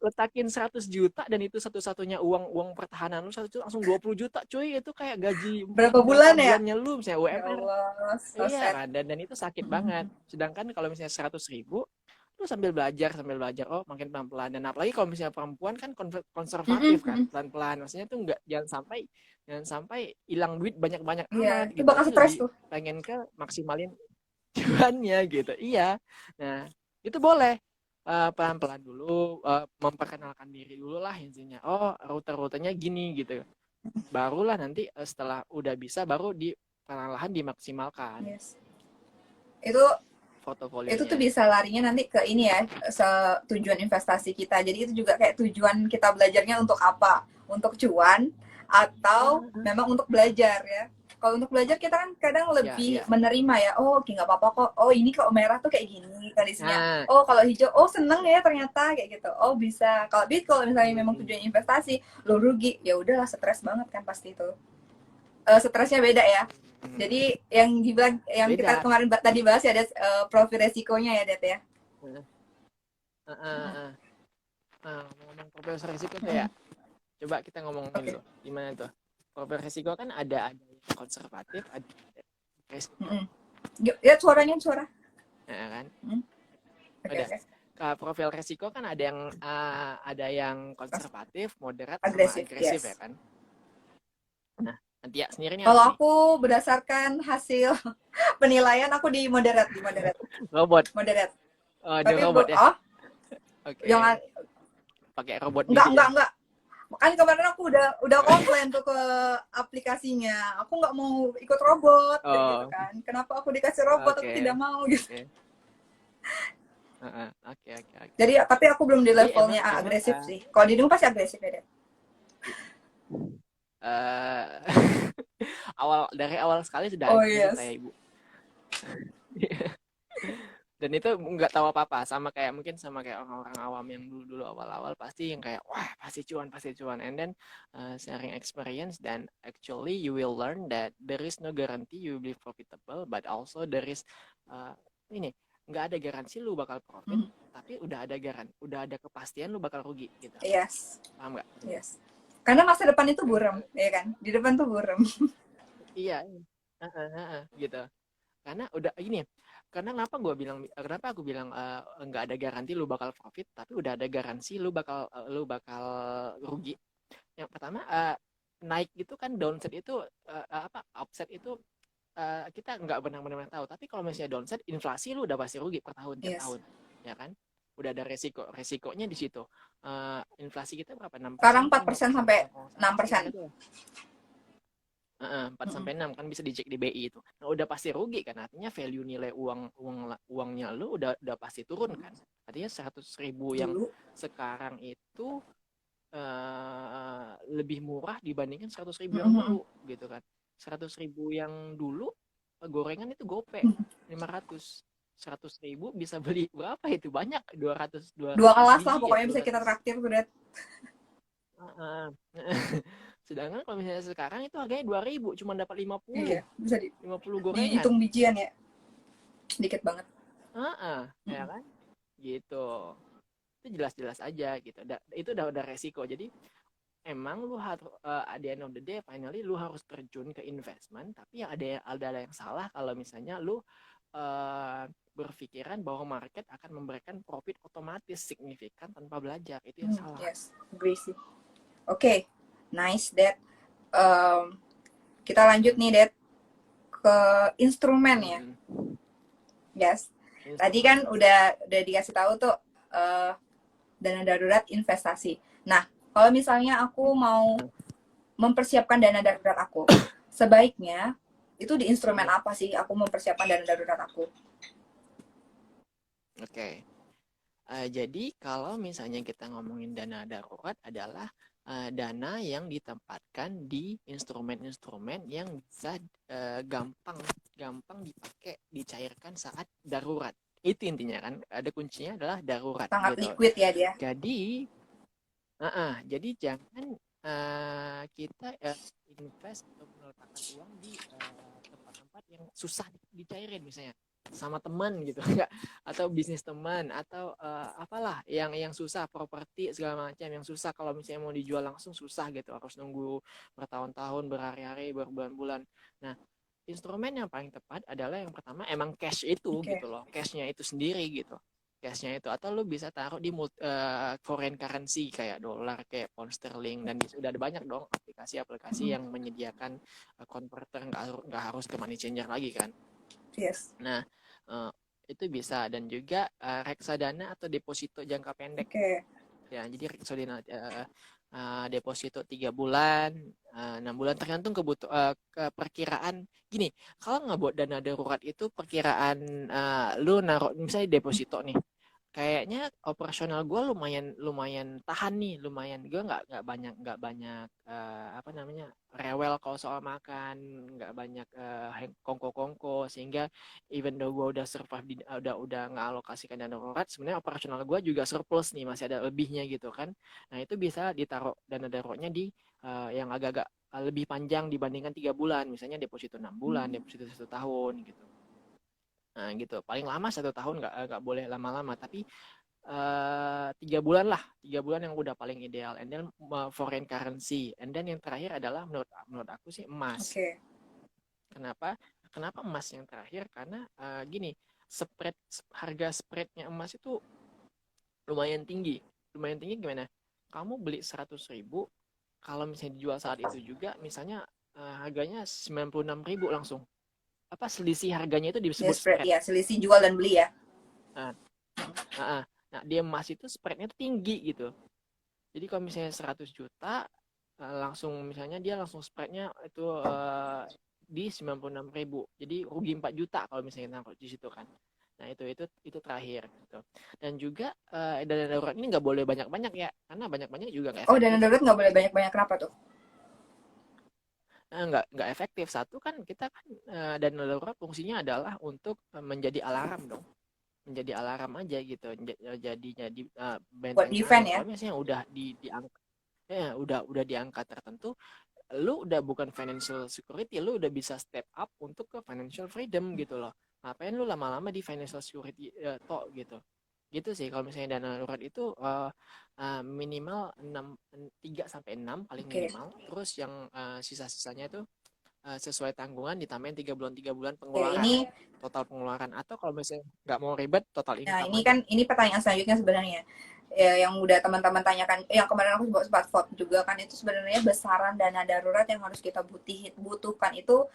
letakin 100 juta dan itu satu-satunya uang pertahanan lu 1 juta langsung 20 juta cuy, itu kayak gaji berapa bulan ya? bulannya lu misalnya UMR. So iya kan, dan itu sakit banget. Sedangkan kalau misalnya 100.000 lu sambil belajar oh makin pelan-pelan. Dan apalagi kalau misalnya perempuan kan konservatif kan, pelan-pelan, maksudnya tuh jangan sampai hilang duit banyak-banyak amat itu gitu. bakal stres tuh, pengen ke maksimalin cuannya gitu. Iya, nah itu boleh pelan-pelan dulu, memperkenalkan diri dulu lah intinya. Oh, rute-rutenya gini gitu. Barulah nanti setelah udah bisa baru perlahan dimaksimalkan. Itu portofolionya. Itu tuh bisa larinya nanti ke ini ya, tujuan investasi kita. Jadi itu juga kayak tujuan kita belajarnya untuk apa? Untuk cuan atau memang untuk belajar ya. Kalau untuk belajar kita kan kadang lebih menerima ya. Oh, nggak apa-apa kok. Oh, ini kalau merah tuh kayak gini kondisinya. Oh, kalau hijau, oh seneng ya ternyata kayak gitu. Oh, bisa. Kalau misalnya memang tujuan investasi, lo rugi, ya udahlah, stres banget kan pasti itu. Stresnya beda ya. Jadi yang dibilang yang beda. Kita kemarin tadi bahas ya, ada profil resikonya ya, Det ya. Ngomong profil resiko tuh ya. Coba kita ngomongin dulu. Gimana tuh? Profil resiko kan ada yang konservatif, ada resiko. Ya suara. Ya kan? Profil resiko kan ada yang konservatif, moderat, agresif ya kan? Nah, Nanti ya sendiri nih. Kalau aku berdasarkan hasil penilaian aku di moderat. Robot. Moderat. Tapi robot ya. Oke. Jangan pakai robot. Enggak. Makanya kemarin aku udah komplain tuh ke aplikasinya. Aku nggak mau ikut robot gitu kan. Kenapa aku dikasih robot, aku tidak mau gitu. Oke. Jadi tapi aku belum di levelnya agresif sih. Kalau di pasti agresif ya, deh. Dari awal sekali sudah saya Ibu. Dan itu nggak tahu apa-apa, sama kayak orang-orang awam yang dulu awal-awal pasti yang kayak wah pasti cuan, and then sharing experience, dan actually you will learn that there is no guarantee you will be profitable, but also there is nggak ada garansi lu bakal profit, tapi udah ada kepastian lu bakal rugi gitu. Yes. Paham nggak? Yes. Karena masa depan itu buram, ya kan? Di depan tuh buram. Iya, gitu. Karena udah ini. Kenapa aku bilang nggak ada garansi lu bakal profit, tapi udah ada garansi lu bakal rugi. Yang pertama naik itu kan, downside itu upside itu kita nggak benar-benar tahu. Tapi kalau misalnya downside, inflasi lu udah pasti rugi per tahun tiap tahun, ya kan? Udah ada resikonya di situ. Inflasi kita berapa? 6%. Sekarang 4% sampai 6%. 4 sampai 6 kan bisa dicek di BI itu. Nah, udah pasti rugi kan, artinya value nilai uangnya lu udah pasti turun kan. Artinya 100.000 yang sekarang itu lebih murah dibandingkan 100.000 yang dulu gitu kan. 100.000 yang dulu gorengan itu gope 500. 100.000 bisa beli berapa itu? Banyak, 200 dua kelas lah pokoknya, bisa kita traktir tuh, Det. Sedangkan kalau misalnya sekarang itu harganya 2.000, cuma dapat 50. Iya, bisa 50 gorengan. Dihitung bijian ya. Dikit banget. Ya kan? Gitu. Itu jelas-jelas aja gitu. Itu udah resiko. Jadi emang lu harus at the end of the day finally lu harus terjun ke investment, tapi ada yang salah kalau misalnya lu berpikiran bahwa market akan memberikan profit otomatis signifikan tanpa belajar. Itu yang salah. Yes, agree sih. Oke, nice, Det. Kita lanjut nih, Det. ke instrumen ya. Yes. Tadi kan udah dikasih tahu tuh dana darurat investasi. Nah, kalau misalnya aku mau mempersiapkan dana darurat aku, sebaiknya itu di instrumen apa sih aku mempersiapkan dana darurat aku? Oke. Jadi kalau misalnya kita ngomongin dana darurat adalah dana yang ditempatkan di instrumen-instrumen yang bisa gampang dipakai, dicairkan saat darurat. Itu intinya kan, ada kuncinya adalah darurat. Sangat gitu. liquid ya dia. Jadi jangan kita invest atau meletakkan uang di tempat-tempat yang susah dicairin, misalnya sama teman gitu enggak, atau bisnis teman, atau apalah yang susah, properti segala macam yang susah. Kalau misalnya mau dijual langsung susah gitu, harus nunggu bertahun-tahun, berhari-hari, berbulan-bulan. Nah, instrumen yang paling tepat adalah yang pertama emang cash itu gitu loh, cashnya itu sendiri gitu, cashnya itu. Atau lu bisa taruh di foreign currency kayak dolar, kayak pound sterling, dan sudah ada banyak dong aplikasi-aplikasi yang menyediakan converter, nggak harus ke money changer lagi kan. Yes. Nah, itu bisa. Dan juga reksadana atau deposito jangka pendek. Ya, jadi reksadana deposito 3 bulan, 6 bulan, tergantung ke perkiraan. Gini, kalau nggak buat dana darurat itu perkiraan lu naruh misalnya deposito nih, kayaknya operasional gue lumayan tahan nih, gue nggak banyak rewel kalau soal makan, nggak banyak kongko, sehingga even though gue udah survive udah ngalokasikan dana darurat, sebenarnya operasional gue juga surplus nih, masih ada lebihnya gitu kan. Nah, itu bisa ditaruh dana daruratnya di yang agak-agak lebih panjang dibandingkan 3 bulan, misalnya deposito 6 bulan, deposito 1 tahun gitu. Nah, gitu. Paling lama 1 tahun, nggak boleh lama-lama, tapi 3 bulan lah, 3 bulan yang udah paling ideal. And then foreign currency, and then yang terakhir adalah menurut aku sih emas. Kenapa emas yang terakhir? Karena gini, harga spreadnya emas itu lumayan tinggi gimana? Kamu beli 100.000, kalau misalnya dijual saat itu juga, misalnya harganya 96.000 langsung. Selisih harganya itu disebut spread. Ya, selisih jual dan beli ya. Nah, di emas itu spreadnya tinggi gitu. Jadi kalau misalnya 100 juta, langsung misalnya dia langsung spreadnya itu di 96.000. Jadi rugi 4 juta kalau misalnya naruh di situ kan. Nah, itu terakhir gitu. Dan juga dana darurat ini nggak boleh banyak-banyak ya, karena banyak-banyak juga nggak efektif. Dana darurat nggak boleh banyak-banyak, kenapa tuh? Nggak efektif. Satu kan, kita kan dana darurat fungsinya adalah untuk menjadi alarm dong, menjadi alarm aja gitu. Jadi buat event ya. Kalau misalnya udah di angka tertentu, lu udah bukan financial security, lu udah bisa step up untuk ke financial freedom gitu loh. Ngapain lu lama-lama di financial security gitu sih. Kalau misalnya dana darurat itu minimal 3 sampai 6 paling minimal. Terus yang sisa-sisanya itu sesuai tanggungan, ditambahin 3 bulan pengeluaran. Total pengeluaran. Atau kalau misalnya nggak mau ribet, total income. Nah, ini pertanyaan selanjutnya sebenarnya. Yang udah teman-teman tanyakan, yang kemarin aku sempat vote juga kan, itu sebenarnya besaran dana darurat yang harus kita butuhkan itu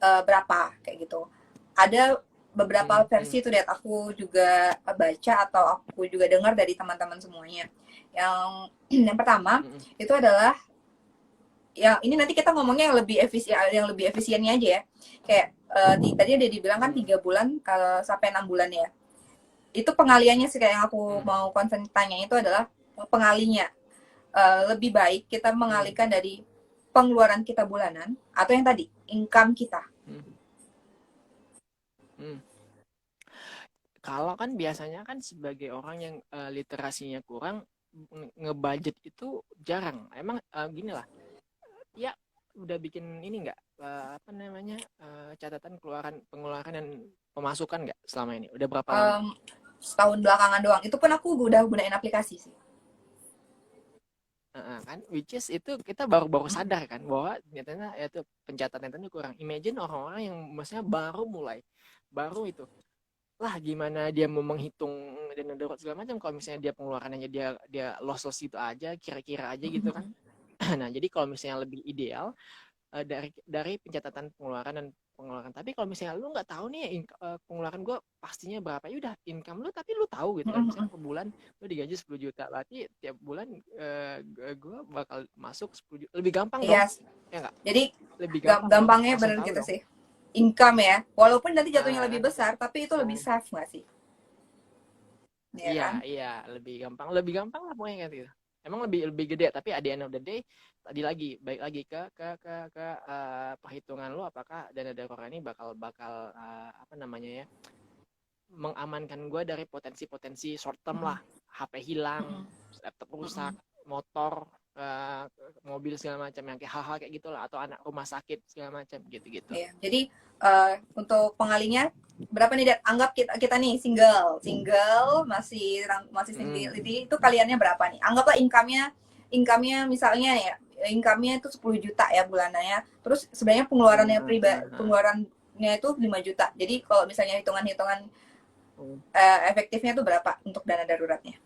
berapa kayak gitu. Ada beberapa versi itu lihat aku juga baca atau aku juga dengar dari teman-teman semuanya. Yang pertama itu adalah ini nanti kita ngomongnya yang lebih efisiennya aja ya. Kayak tadi ada dibilang kan 3 bulan sampai 6 bulan ya. Itu pengaliannya sih, kayak yang aku mau concern tanya itu adalah pengalinya. Lebih baik kita mengalihkan dari pengeluaran kita bulanan atau yang tadi income kita. Kalau kan biasanya kan sebagai orang yang literasinya kurang, ngebudget itu jarang. Emang gini lah, ya udah bikin ini nggak catatan pengeluaran dan pemasukan nggak selama ini? Udah berapa lama? Setahun belakangan doang. Itu pun aku udah gunain aplikasi sih. Kan, which is itu kita baru sadar kan bahwa ternyata itu pencatatan itu kurang. Imagine orang-orang yang maksudnya baru itu lah, gimana dia mau menghitung dana darurat segala macam kalau misalnya dia pengeluarannya dia loss itu aja, kira-kira aja gitu kan. Nah, jadi kalau misalnya lebih ideal dari pencatatan pengeluaran dan pengeluaran. Tapi kalau misalnya lu nggak tahu nih pengeluaran gue pastinya berapa, ya udah income lu tapi lu tahu gitu kan. Misalnya per bulan lu digaji 10 juta, berarti tiap bulan gue bakal masuk 10 juta. Lebih gampang dong. Yes. Ya nggak? Jadi Lebih gampang dong. gampangnya Langsung bener tahu gitu dong. sih. Income ya. Walaupun nanti jatuhnya Ah, lebih besar, tapi itu lebih ah. safe nggak sih? Iya Iya, kan? iya, lebih gampang lah pokoknya kayak gitu. Emang lebih gede, tapi at the end of the day tadi lagi baik lagi ke perhitungan lo, apakah dana darurat ini bakal bakal apa namanya ya, mengamankan gue dari potensi-potensi short term lah, HP hilang, laptop rusak, motor, mobil segala macam, yang kayak hal-hal kayak gitulah, atau anak rumah sakit segala macam gitu-gitu. Iya. Jadi untuk pengalinya berapa nih, Det? Anggap kita nih single masih sendiri. Jadi itu kaliannya berapa nih? Anggaplah income-nya misalnya ya, income-nya itu 10 juta ya bulanannya. Terus sebenarnya pengeluarannya itu 5 juta. Jadi kalau misalnya hitungan-hitungan efektifnya itu berapa untuk dana daruratnya?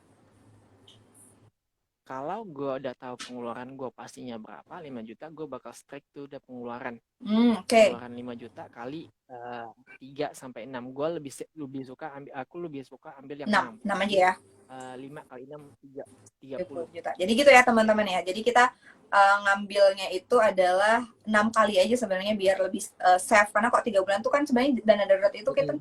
Kalau gue udah tahu pengeluaran gue pastinya berapa, 5 juta, gue bakal strike tuh udah pengeluaran. Oke. Pengeluaran 5 juta kali 3 sampai 6. Gue lebih suka ambil yang 6. 6 aja Jadi ya. 5 kali 6 30 30. juta. Jadi gitu ya teman-teman ya. Jadi kita ngambilnya itu adalah 6 kali aja sebenarnya biar lebih safe, karena kok 3 bulan tuh kan sebenarnya dana darurat itu kita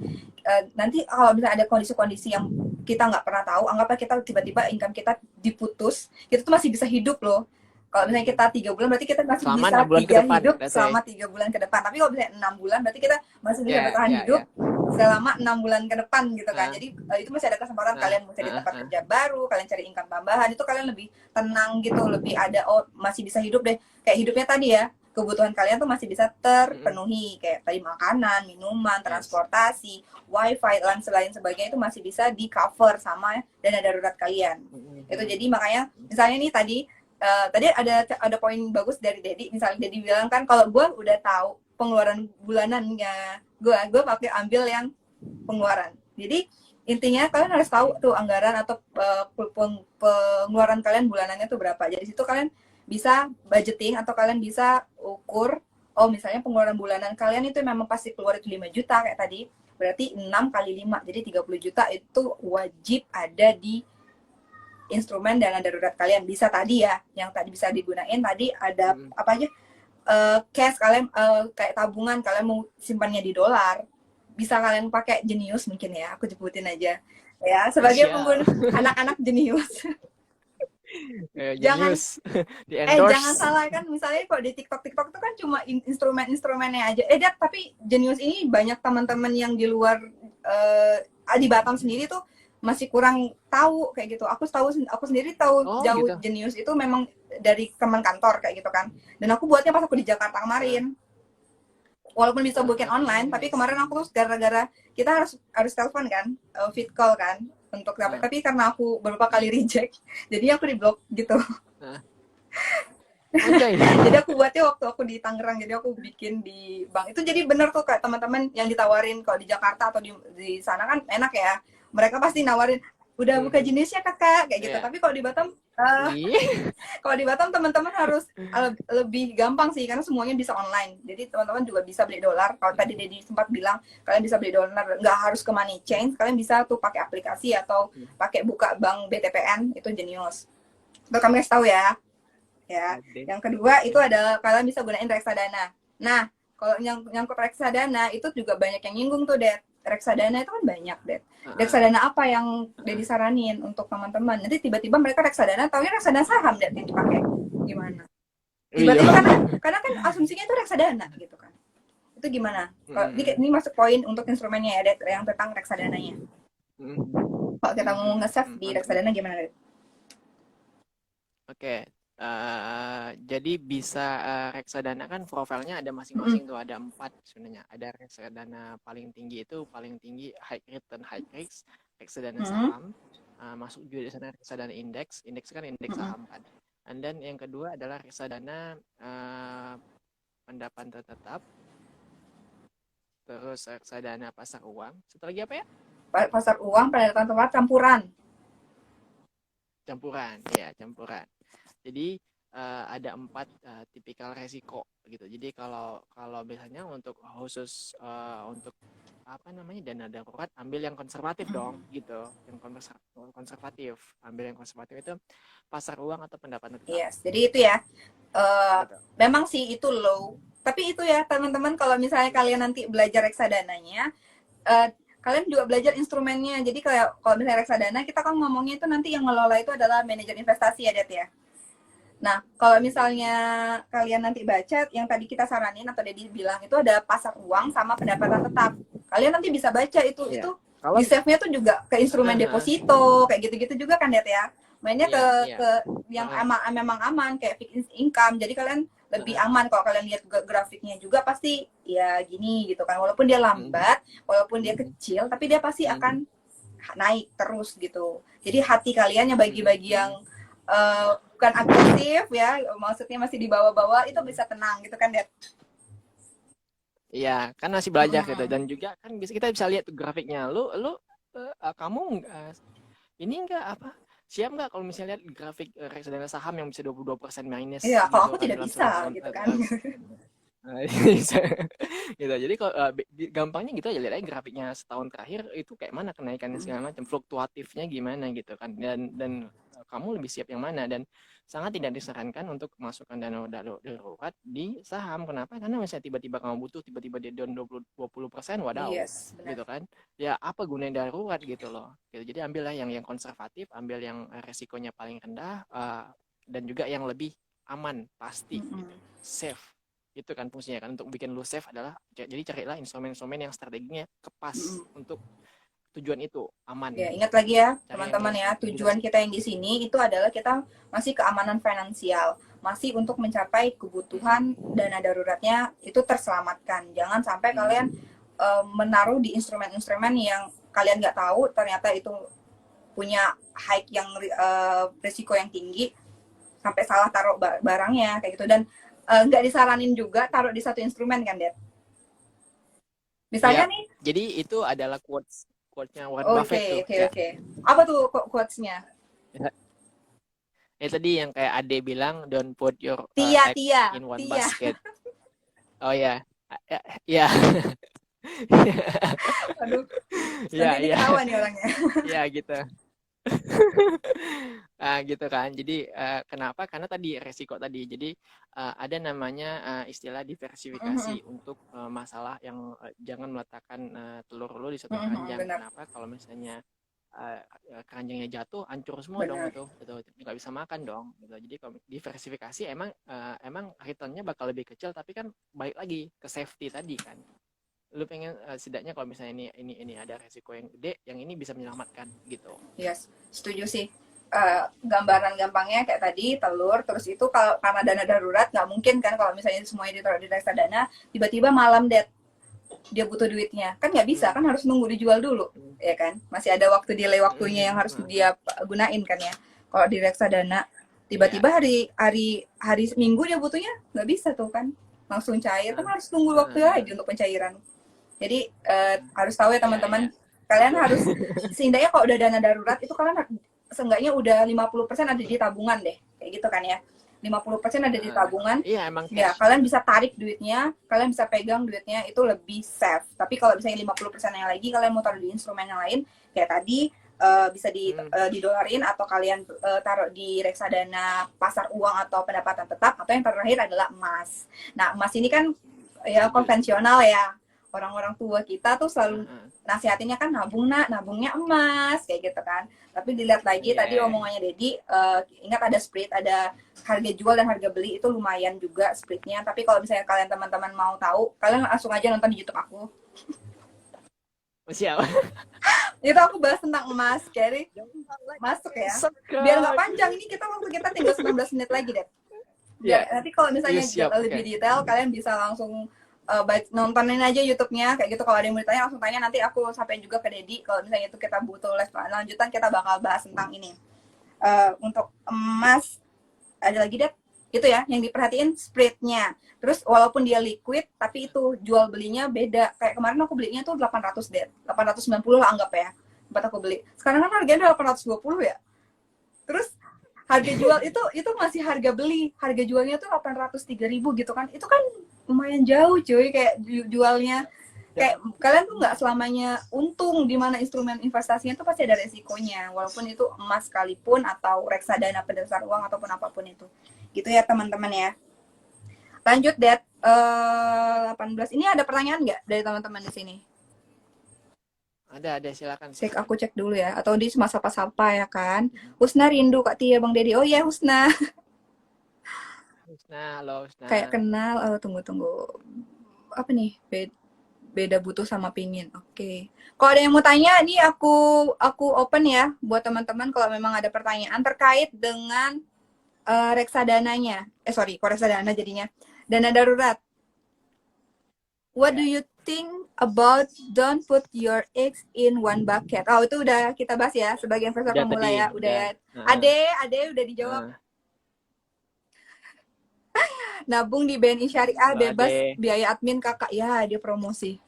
nanti kalau misalnya ada kondisi-kondisi yang kita nggak pernah tahu, anggaplah kita tiba-tiba income kita diputus, kita tuh masih bisa hidup loh. Kalau misalnya kita 3 bulan berarti kita masih Selama bisa 6 bulan ke depan, hidup let's say. selama 3 bulan ke depan. Tapi kalau misalnya 6 bulan berarti kita masih bisa bertahan hidup selama 6 bulan ke depan gitu kan. Jadi itu masih ada kesempatan kalian bisa di tempat kerja baru, kalian cari income tambahan, itu kalian lebih tenang gitu, lebih ada masih bisa hidup deh. Kayak hidupnya tadi ya, kebutuhan kalian tuh masih bisa terpenuhi, kayak tadi makanan, minuman, transportasi, wifi, dan lain sebagainya itu masih bisa di cover sama dana darurat kalian. Itu jadi makanya misalnya nih tadi ada poin bagus dari Dedi. Misalnya Dedi bilang kan kalau gue udah tahu pengeluaran bulanannya gue pakai ambil yang pengeluaran. Jadi intinya kalian harus tahu tuh anggaran atau pengeluaran kalian bulanannya tuh berapa. Jadi situ kalian bisa budgeting atau kalian bisa ukur, oh misalnya pengeluaran bulanan kalian itu memang pasti keluar itu 5 juta kayak tadi, berarti 6 kali 5, jadi 30 juta itu wajib ada di instrumen dana darurat kalian. Bisa tadi ya, yang tadi bisa digunain tadi ada apa aja, cash kalian, kayak tabungan kalian mau simpannya di dolar, bisa kalian pakai Genius mungkin ya, aku sebutin aja ya sebagai pengguna anak-anak Genius. Jangan salah kan, misalnya kok di TikTok itu kan cuma instrumennya aja. Tapi Genius ini banyak teman-teman yang di luar di Batam sendiri tuh masih kurang tahu kayak gitu. Aku sendiri tahu jauh gitu. Genius itu memang dari teman kantor kayak gitu kan. Dan aku buatnya pas aku di Jakarta kemarin. Walaupun bisa booking online, tapi kemarin aku tuh gara-gara kita harus telepon kan, fit call kan, untuk tapi karena aku beberapa kali reject, jadi aku di blok gitu. Jadi aku buatnya waktu aku di Tangerang, jadi aku bikin di bank itu. Jadi bener tuh kayak teman-teman yang ditawarin kalau di Jakarta atau di sana kan enak ya, mereka pasti nawarin udah buka Genius ya kakak kayak gitu. Tapi kalau di Batam teman-teman harus lebih gampang sih, karena semuanya bisa online. Jadi teman-teman juga bisa beli dolar. Kalau tadi Dedi sempat bilang kalian bisa beli dolar, nggak harus ke money change, kalian bisa tuh pakai aplikasi atau pakai buka bank BTPN, itu Genius. Itu kami kasih tahu ya. Yang kedua itu adalah kalian bisa gunain reksadana. Nah, kalau nyangkut reksadana itu juga banyak yang nyinggung tuh, Det. Reksadana itu kan banyak, Det. Reksadana apa yang Dedi saranin untuk teman-teman? Nanti tiba-tiba mereka reksadana, taunya reksadana saham, Det, yang dipakai. Gimana? Tiba-tiba karena kan asumsinya itu reksadana gitu kan. Itu gimana? Ini masuk poin untuk instrumennya ya, Det, yang tentang reksadananya. Kalau kita mau nge-save di reksadana gimana, Det? Oke. Jadi bisa reksadana kan profilnya ada masing-masing tuh, ada 4 sebenarnya. Ada reksadana paling tinggi high return high risk, reksadana saham, masuk juga di sana reksadana indeks kan indeks saham kan. And then yang kedua adalah reksadana pendapatan tetap, terus reksadana pasar uang. Satu lagi apa ya? Pasar uang, pendapatan tetap, campuran. Campuran. Jadi ada 4 tipikal resiko gitu. Jadi kalau kalau biasanya untuk khusus untuk apa namanya dana darurat ambil yang konservatif dong gitu. Yang konservatif, ambil yang konservatif itu pasar uang atau pendapatan tetap Yes, jadi itu ya. gitu. Memang sih itu low. Tapi itu ya teman-teman kalau misalnya kalian nanti belajar reksadananya, eh, kalian juga belajar instrumennya. Jadi kayak kalau misalnya reksadana kita kan ngomongnya itu nanti yang ngelola itu adalah manajer investasi ya Det ya. Nah, kalau misalnya kalian nanti baca yang tadi kita saranin atau Dedi bilang itu ada pasar uang sama pendapatan tetap. Kalian nanti bisa baca itu Iya. Kalau di save-nya tuh juga ke instrumen deposito kayak gitu-gitu juga kan Det ya. Mainnya ke iya. ke yang memang aman kayak fixed income. Jadi kalian lebih aman kalau kalian lihat grafiknya juga pasti ya gini gitu kan. Walaupun dia lambat, walaupun dia kecil, tapi dia pasti akan naik terus gitu. Jadi hati kalian yang bagi-bagi yang bukan agresif ya, maksudnya masih di bawah-bawah itu bisa tenang gitu kan Det. Iya, kan masih belajar gitu dan juga kan kita bisa lihat tuh grafiknya. Kamu ini enggak apa? Siap nggak kalau misalnya lihat grafik reksadana saham yang bisa 22% minus Iya, gitu kalau aku kan tidak dalam bisa 1 tahun gitu kan. gitu. Jadi kalau gampangnya gitu aja lihat aja grafiknya setahun terakhir itu kayak mana kenaikannya segala macam, fluktuatifnya gimana gitu kan. Dan kamu lebih siap yang mana dan sangat tidak disarankan untuk masukkan dana darurat di saham. Kenapa? Karena misalnya tiba-tiba kamu butuh tiba-tiba dia down 20%, wadaw. Yes, benar. Gitu kan. Ya apa gunanya darurat gitu loh. Gitu. Jadi ambillah yang konservatif, ambil yang resikonya paling rendah dan juga yang lebih aman pasti gitu. Safe. Itu kan fungsinya kan untuk bikin lu safe adalah jadi carilah instrumen-instrumen yang strateginya kepas untuk tujuan itu aman. Ya, ingat lagi ya teman-teman ya, gitu. tujuan kita yang di sini itu adalah kita masih keamanan finansial, masih untuk mencapai kebutuhan dana daruratnya itu terselamatkan. Jangan sampai kalian menaruh di instrumen-instrumen yang kalian nggak tahu ternyata itu punya hike yang risiko yang tinggi sampai salah taruh barangnya kayak gitu dan nggak disaranin juga taruh di satu instrumen kan Det. Misalnya nih. Jadi itu adalah quotes-nya Warren Buffett tuh. Oke. Apa tuh quotes-nya? Tadi yang kayak Ade bilang, don't put your egg in one basket. Oh ya, ya. Aduh, nanti ketawa nih orangnya. Ya gitu. Gitu kan. Jadi kenapa? Karena tadi resiko tadi. Jadi ada namanya istilah diversifikasi untuk masalah yang jangan meletakkan telur lu di satu keranjang. Kenapa? Kalau misalnya keranjangnya jatuh, hancur semua dong itu nggak bisa makan dong. Gitu. Jadi kalau diversifikasi emang returnnya bakal lebih kecil, tapi kan balik lagi ke safety tadi kan. Lu pengen setidaknya kalau misalnya ini ada resiko yang gede, yang ini bisa menyelamatkan gitu. Yes, setuju sih. Gambaran gampangnya kayak tadi telur, terus itu kalau karena dana darurat nggak mungkin kan kalau misalnya semuanya ditaruh di reksadana, tiba-tiba malam Det dia butuh duitnya, kan nggak bisa kan harus nunggu dijual dulu, ya kan? Masih ada waktu delay waktunya yang harus dia gunain kan ya. Kalau di reksadana tiba-tiba hari Minggu dia butuhnya nggak bisa tuh kan, langsung cair kan harus nunggu waktu lagi untuk pencairan. Jadi harus tahu ya teman-teman, kalian harus setidaknya kalau udah dana darurat itu kalian seenggaknya udah 50% ada di tabungan deh, kayak gitu kan ya. 50% ada di tabungan. Iya, emang ya kalian bisa tarik duitnya, kalian bisa pegang duitnya, itu lebih safe. Tapi kalau misalnya 50% yang lagi kalian mau taruh di instrumen yang lain kayak tadi bisa di dolarin atau kalian taruh di reksadana pasar uang atau pendapatan tetap, atau yang terakhir adalah emas. Nah, emas ini kan ya konvensional ya. Orang-orang tua kita tuh selalu nasihatinnya kan nabungnya emas kayak gitu kan. Tapi dilihat lagi tadi omongannya Dedi, ingat ada split, ada harga jual dan harga beli itu lumayan juga splitnya. Tapi kalau misalnya kalian teman-teman mau tahu, kalian langsung aja nonton di YouTube aku. Siapa? Itu aku bahas tentang emas, Kerry. Masuk ya. Biar nggak panjang, ini waktu kita tinggal 19 menit lagi deh. Nanti kalau misalnya lebih detail, kalian bisa langsung nontonin aja YouTube-nya kayak gitu. Kalau ada yang mau ditanya langsung tanya, nanti aku sampaikan juga ke Dedi. Kalau misalnya itu kita butuh lanjutan, kita bakal bahas tentang ini. Untuk emas ada lagi deh itu ya yang diperhatiin spreadnya. Terus walaupun dia liquid tapi itu jual belinya beda. Kayak kemarin aku belinya tuh 800 deh, 890 lah anggap ya tempat aku beli. Sekarang kan harganya 820 ya. Terus Harga jual itu masih harga beli. Harga jualnya tuh 803.000 gitu kan. Itu kan lumayan jauh cuy kayak jualnya. Kayak kalian tuh nggak selamanya untung, di mana instrumen investasinya tuh pasti ada resikonya, walaupun itu emas sekalipun atau reksadana pendasar uang ataupun apapun itu. Gitu ya teman-teman ya. Lanjut Det, 18. Ini ada pertanyaan nggak dari teman-teman di sini? Ada silakan. Cek, aku cek dulu ya. Atau di semasa sapa ya kan. Husna rindu Kak Tia, Bang Dedi. Oh iya Husna. Husna, halo Husna. Kayak kenal. Tunggu. Apa nih? Beda butuh sama pingin. Oke. Kalau ada yang mau tanya, nih aku open ya buat teman-teman kalau memang ada pertanyaan terkait dengan reksadananya. Sorry, kok reksadana jadinya. Dana darurat. What do you think about don't put your eggs in one bucket? Oh, itu udah kita bahas ya sebagai investor pemula ya. Udah ya. Ade udah dijawab. Nabung di BNI Syariah bebas biaya admin kakak. Ya, dia promosi.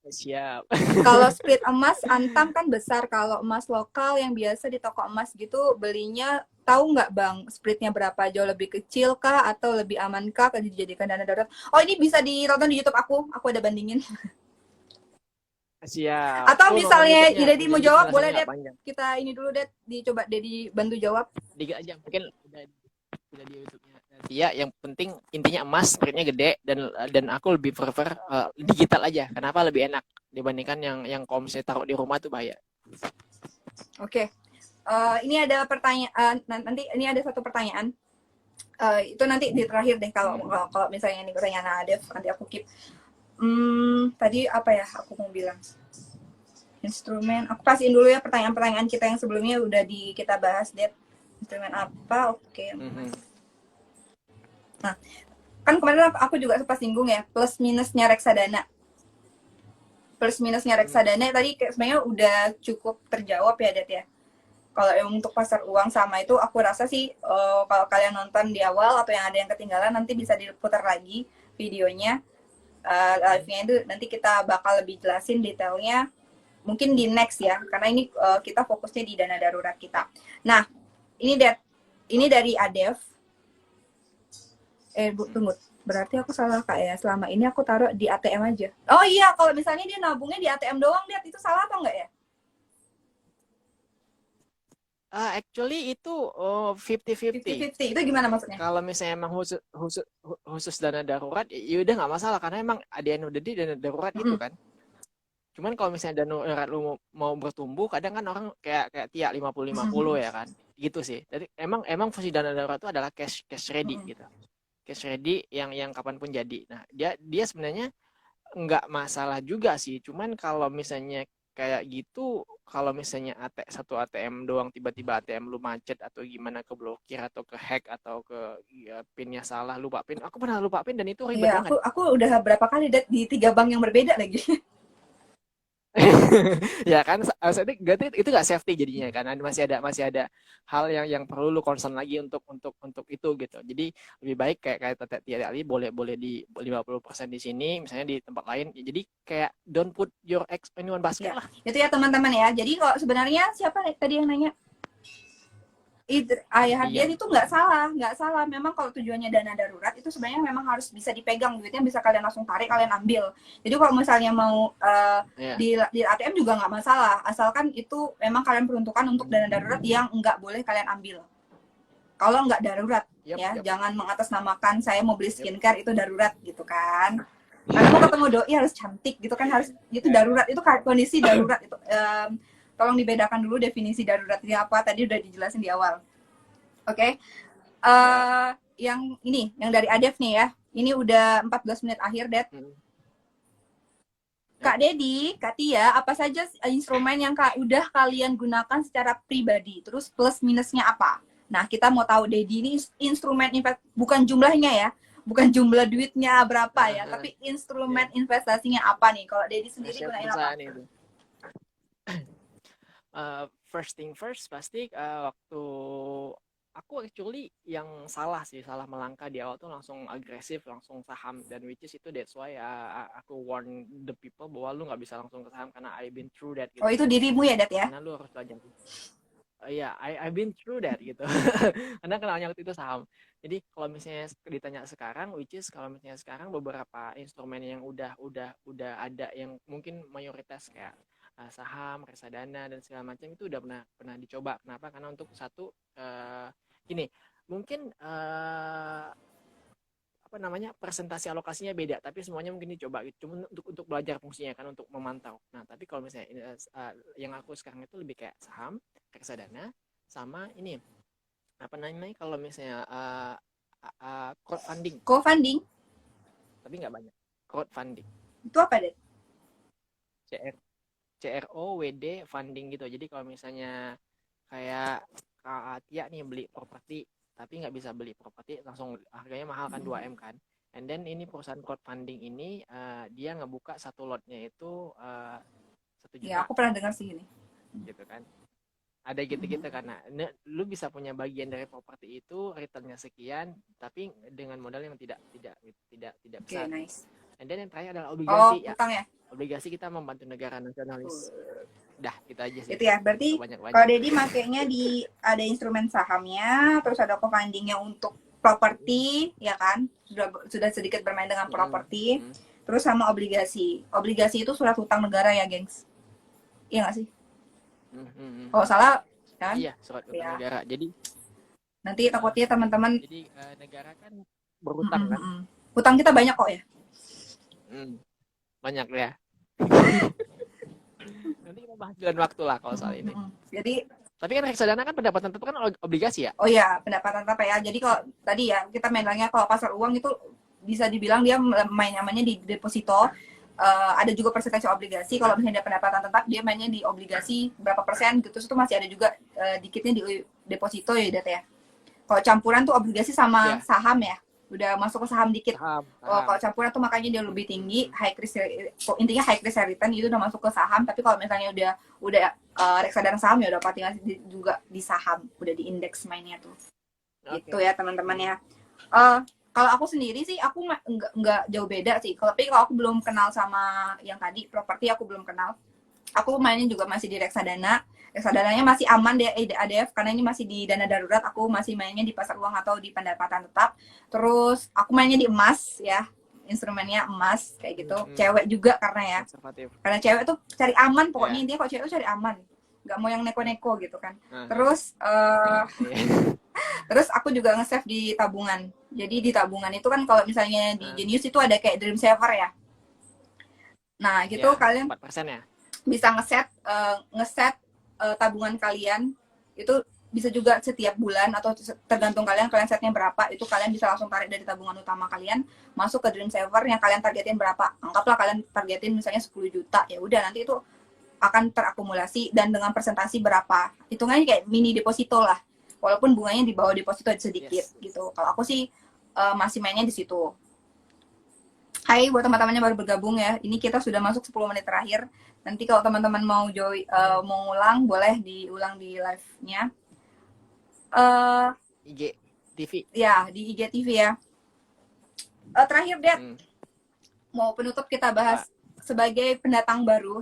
Siap. Kalau split emas Antam kan besar. Kalau emas lokal yang biasa di toko emas gitu belinya, tahu nggak Bang splitnya berapa? Jauh lebih kecil kah atau lebih aman kah kalau dijadikan dana darurat? Oh, ini bisa ditonton di YouTube aku. Aku ada bandingin. Siap. Atau misalnya Dedi mau jawab, boleh Det. Kita ini dulu Det, dicoba Dedi bantu jawab. 3 aja mungkin udah di YouTube-nya. Ya, yang penting intinya emas spreadnya gede dan aku lebih prefer digital aja. Kenapa lebih enak dibandingkan yang kalau misalnya taruh di rumah tuh bahaya. Oke. Ini ada pertanyaan, nanti ini ada satu pertanyaan. Itu nanti di terakhir deh kalau misalnya ini pertanyaan Adef, nanti aku keep. Tadi apa ya aku mau bilang? Instrumen. Aku kasihin dulu ya pertanyaan-pertanyaan kita yang sebelumnya udah kita bahas, Det. Instrumen apa? Oke. Nah, kan kemarin aku juga sempat singgung ya, plus minusnya reksadana. Plus minusnya reksadana tadi sebenarnya udah cukup terjawab ya, Det ya. Kalau untuk pasar uang sama itu, aku rasa sih kalau kalian nonton di awal atau yang ada yang ketinggalan, nanti bisa diputar lagi videonya, live-nya itu nanti kita bakal lebih jelasin detailnya. Mungkin di next ya, karena ini kita fokusnya di dana darurat kita. Nah, ini dari Adef. Tunggu, berarti aku salah Kak ya. Selama ini aku taruh di ATM aja. Oh iya, kalau misalnya dia nabungnya di ATM doang, lihat itu salah atau enggak ya? Actually itu 50-50. 50-50, itu gimana maksudnya? Kalau misalnya emang khusus dana darurat, ya udah nggak masalah karena emang ada yang udah di dana darurat itu kan. Cuman kalau misalnya dana darurat lu mau bertumbuh, kadang kan orang kayak Tia 50-50 ya kan. Gitu sih. Jadi emang fungsi dana darurat itu adalah cash ready gitu. Cash ready yang kapanpun jadi. Nah, dia sebenarnya nggak masalah juga sih. Cuman kalau misalnya kayak gitu, kalau misalnya satu ATM doang tiba-tiba ATM lu macet atau gimana, keblokir atau ke hack atau pinnya salah, lupa pin. Aku pernah lupa pin dan itu ribet banget. Aku udah berapa kali di 3 bank yang berbeda lagi. Ya kan, itu nggak safety jadinya kan, masih ada hal yang perlu lu concern lagi untuk itu gitu. Jadi lebih baik kayak Tia Ali boleh di 50% di sini, misalnya di tempat lain. Jadi kayak don't put your eggs in one basket lah. Itu ya teman-teman ya. Jadi kok sebenarnya siapa tadi yang nanya? Ayah dia itu nggak salah. Memang kalau tujuannya dana darurat itu sebenarnya memang harus bisa dipegang, duitnya bisa kalian langsung tarik, kalian ambil. Jadi kalau misalnya mau di ATM juga nggak masalah, asalkan itu memang kalian peruntukan untuk dana darurat yang nggak boleh kalian ambil. Kalau nggak darurat, jangan mengatasnamakan saya mau beli skincare itu darurat gitu kan. Karena mau ketemu doi harus cantik gitu kan, harus itu darurat, itu kondisi darurat itu. Tolong dibedakan dulu definisi darurat ini apa, tadi udah dijelasin di awal. Oke. Yang ini, yang dari Adef nih ya. Ini udah 14 menit akhir, Det. Kak Dedi, Kak Tia, apa saja instrumen yang udah kalian gunakan secara pribadi? Terus plus minusnya apa? Nah, kita mau tahu Dedi ini instrumen bukan jumlahnya ya. Bukan jumlah duitnya berapa ya, tapi instrumen investasinya apa nih? Kalau Dedi sendiri gunain apa? First thing first, pasti waktu aku actually yang salah melangkah di awal tuh langsung agresif, langsung saham, dan which is itu that's why aku warn the people bahwa lu nggak bisa langsung ke saham karena I've been through that gitu. Oh, itu dirimu ya, Dat ya? Karena lu harus belajar. ya I've been through that gitu. Karena kenalnya waktu itu saham. Jadi kalau misalnya ditanya sekarang, which is kalau misalnya sekarang beberapa instrumen yang udah ada yang mungkin mayoritas kayak saham, reksadana dan segala macam itu udah pernah dicoba. Kenapa? Karena untuk satu gini, mungkin apa namanya, presentasi alokasinya beda, tapi semuanya mungkin dicoba gitu. Cuma untuk belajar fungsinya kan, untuk memantau. Nah, tapi kalau misalnya yang aku sekarang itu lebih kayak saham, reksadana, sama ini apa namanya, kalau misalnya crowdfunding, Co-funding tapi nggak banyak. Crowdfunding, itu apa deh? CR CROWD funding gitu. Jadi kalau misalnya kayak Kak Tia nih beli properti, tapi nggak bisa beli properti langsung, harganya mahal kan, 2M kan. And then ini perusahaan crowdfunding ini dia ngebuka satu lotnya itu 1 Ya, juta aku pernah dengar sih ini. gitu kan. Ada gitu-gitu karena lu bisa punya bagian dari properti itu, returnnya sekian, tapi dengan modal yang tidak Oke, besar. nice. And then yang terakhir adalah Oh, obligasi ya. utang ya? Obligasi kita membantu negara nasionalis. Dah, kita aja sih. Itu ya, berarti banyak-banyak. kalau Dedi makainya ada instrumen sahamnya, terus ada co-fundingnya untuk properti, ya kan? Sudah sedikit bermain dengan properti, terus sama obligasi. Obligasi itu surat hutang negara ya, gengs? Iya nggak sih? Kalau salah, kan? Iya, surat hutang Ya. negara. Jadi nanti takutnya teman-teman. Jadi negara kan berhutang kan? Hutang kita banyak kok ya. Banyak ya. Nanti kita bahas jalan waktu lah kalau soal ini. Jadi, tapi kan reksadana kan pendapatan tetap kan obligasi ya? Oh iya, pendapatan tetap ya. Jadi kalau tadi ya kita mainnya kalau pasar uang itu bisa dibilang dia main namanya di deposito. Ada juga persentase obligasi. Kalau misalnya dia pendapatan tetap, dia mainnya di obligasi berapa persen gitu. Terus itu masih ada juga dikitnya di deposito ya, Dat ya. Kalau campuran tuh obligasi sama saham ya. Udah masuk ke saham dikit. Saham. Kalau campuran tuh makanya dia lebih tinggi, high risk, intinya high risk return itu udah masuk ke saham. Tapi kalau misalnya udah reksadana saham ya udah pasti juga di saham, udah di indeks mainnya tuh. Gitu ya teman-teman ya. Kalau aku sendiri sih aku nggak jauh beda sih. Tapi kalau aku belum kenal sama yang tadi properti, aku belum kenal. Aku mainnya juga masih di reksadana. Reksadananya masih aman di ADF karena ini masih di dana darurat. Aku masih mainnya di pasar uang atau di pendapatan tetap. Terus aku mainnya di emas ya, instrumennya emas kayak gitu. Cewek juga karena ya. Konservatif. Karena cewek tuh cari aman pokoknya. Intinya kalau cewek tuh cari aman, nggak mau yang neko-neko gitu kan. Terus terus aku juga nge-save di tabungan. Jadi di tabungan itu kan kalau misalnya di Genius itu ada kayak Dream Saver ya. Nah gitu kalian 4% ya. Bisa ngeset tabungan kalian itu bisa juga setiap bulan atau tergantung kalian setnya berapa, itu kalian bisa langsung tarik dari tabungan utama kalian masuk ke Dream Saver yang kalian targetin berapa. Anggaplah kalian targetin misalnya 10 juta, ya udah nanti itu akan terakumulasi dan dengan presentasi berapa. Hitungannya kayak mini deposito lah. Walaupun bunganya di bawah deposito sedikit gitu. Kalau aku sih masih mainnya di situ. Hai buat teman-temannya baru bergabung ya. Ini kita sudah masuk 10 menit terakhir. Nanti kalau teman-teman mau mau ngulang, boleh diulang di live-nya. IG TV. Ya, di IG TV ya. Terakhir, Det. Mau penutup kita bahas sebagai pendatang baru,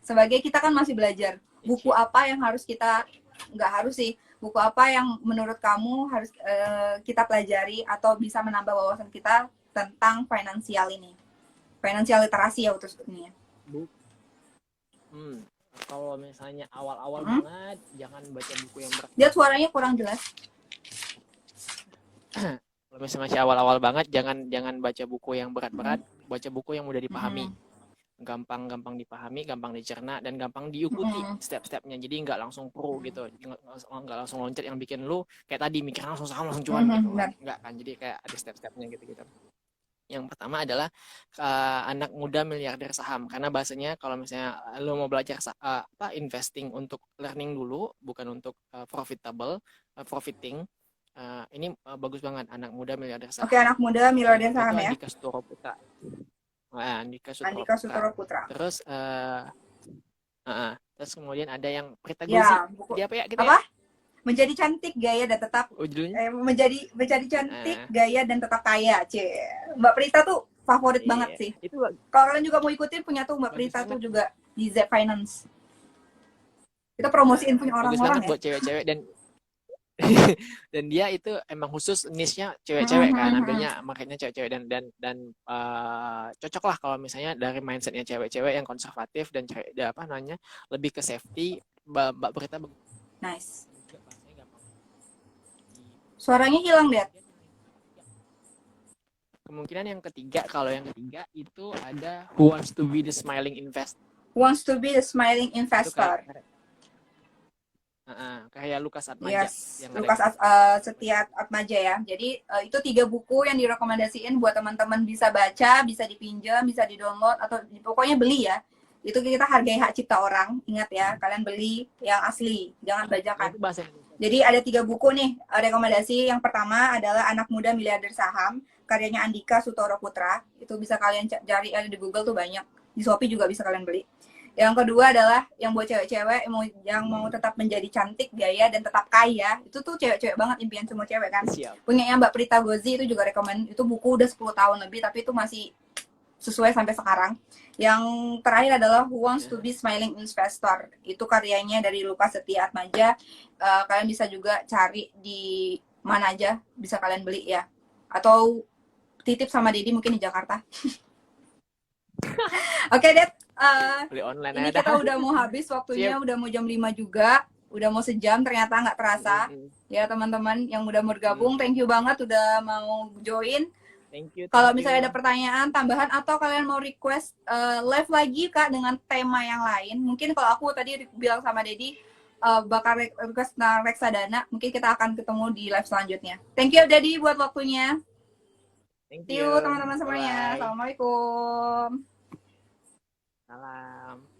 sebagai kita kan masih belajar. Buku apa yang harus kita, nggak harus sih, buku apa yang menurut kamu harus kita pelajari atau bisa menambah wawasan kita tentang finansial ini, financial literasi ya utusnya. Kalau misalnya awal-awal banget, jangan baca buku yang berat. Dia suaranya kurang jelas. Kalau misalnya masih awal-awal banget, jangan baca buku yang berat-berat, baca buku yang mudah dipahami, gampang dipahami, gampang dicerna, dan gampang diikuti step-stepnya. Jadi nggak langsung pro gitu, nggak langsung loncat yang bikin lu kayak tadi mikir langsung saham langsung cuan gitu, nggak kan? Jadi kayak ada step-stepnya gitu. Yang pertama adalah anak muda miliarder saham, karena bahasanya kalau misalnya lo mau belajar investing untuk learning dulu, bukan untuk profiting, ini bagus banget, anak muda miliarder saham. Oke, anak muda miliarder saham ya. Andika Sutoro Putra. Andika Sutoro Putra. Terus terus kemudian ada yang Prita ya, Guzi. Dia apa ya? Gitu apa? Ya? Menjadi cantik, gaya dan tetap menjadi cantik, gaya dan tetap kaya, Mbak Prita tuh favorit banget sih. Kalau kalian juga mau ikutin, punya tuh Mbak Prita tuh juga di Z Finance. Kita promosiin punya bagus orang-orang banget ya. buat cewek-cewek dan dan dia itu emang khusus niche-nya cewek-cewek kan, ambilnya makanya cewek-cewek dan cocok lah kalau misalnya dari mindsetnya cewek-cewek yang konservatif dan cewek apa namanya lebih ke safety. Mbak Berita bagus Nice. juga, bahasanya gampang. Suaranya hilang, Dad. Kemungkinan yang ketiga, kalau yang ketiga itu ada Who Wants to Be the Smiling Investor. Wants to be the smiling Itu investor. kayak Lukas Atmaja. Yes, Yang Lukas Setia Atmaja ya. Jadi itu 3 buku yang direkomendasiin buat teman-teman bisa baca, bisa dipinjam, bisa di-download atau pokoknya beli ya. Itu kita hargai hak cipta orang. Ingat ya, kalian beli yang asli, jangan bajakan. Itu bahasa Indonesia. Jadi ada 3 buku nih rekomendasi. Yang pertama adalah Anak Muda Miliarder Saham, karyanya Andika Sutoro Putra. Itu bisa kalian cari, ada di Google tuh banyak. Di Shopee juga bisa kalian beli. Yang kedua adalah yang buat cewek-cewek yang mau tetap menjadi cantik, gaya, dan tetap kaya. Itu tuh cewek-cewek banget, impian semua cewek kan. Siap. Punyanya Mbak Prita Gozi itu juga rekomend. Itu buku udah 10 tahun lebih, tapi itu masih sesuai sampai sekarang. Yang terakhir adalah Who Wants to Be Smiling Investor. Itu karyanya dari Lukas Setia Atmaja. Kalian bisa juga cari di mana aja, bisa kalian beli ya. Atau titip sama Dedi mungkin di Jakarta. Oke, Dad. Beli online Ini ada. kita udah mau habis waktunya, udah mau jam 5 juga. Udah mau sejam, ternyata nggak terasa. Ya, teman-teman yang udah mau bergabung, thank you banget udah mau join. Thank you. Kalau misalnya ada pertanyaan, tambahan, atau kalian mau request live lagi, Kak, dengan tema yang lain. Mungkin kalau aku tadi bilang sama Dedi, bakal request tentang reksadana, mungkin kita akan ketemu di live selanjutnya. Thank you, Dedi, buat waktunya. Thank See you, you, teman-teman semuanya. bye. Assalamualaikum. Salam.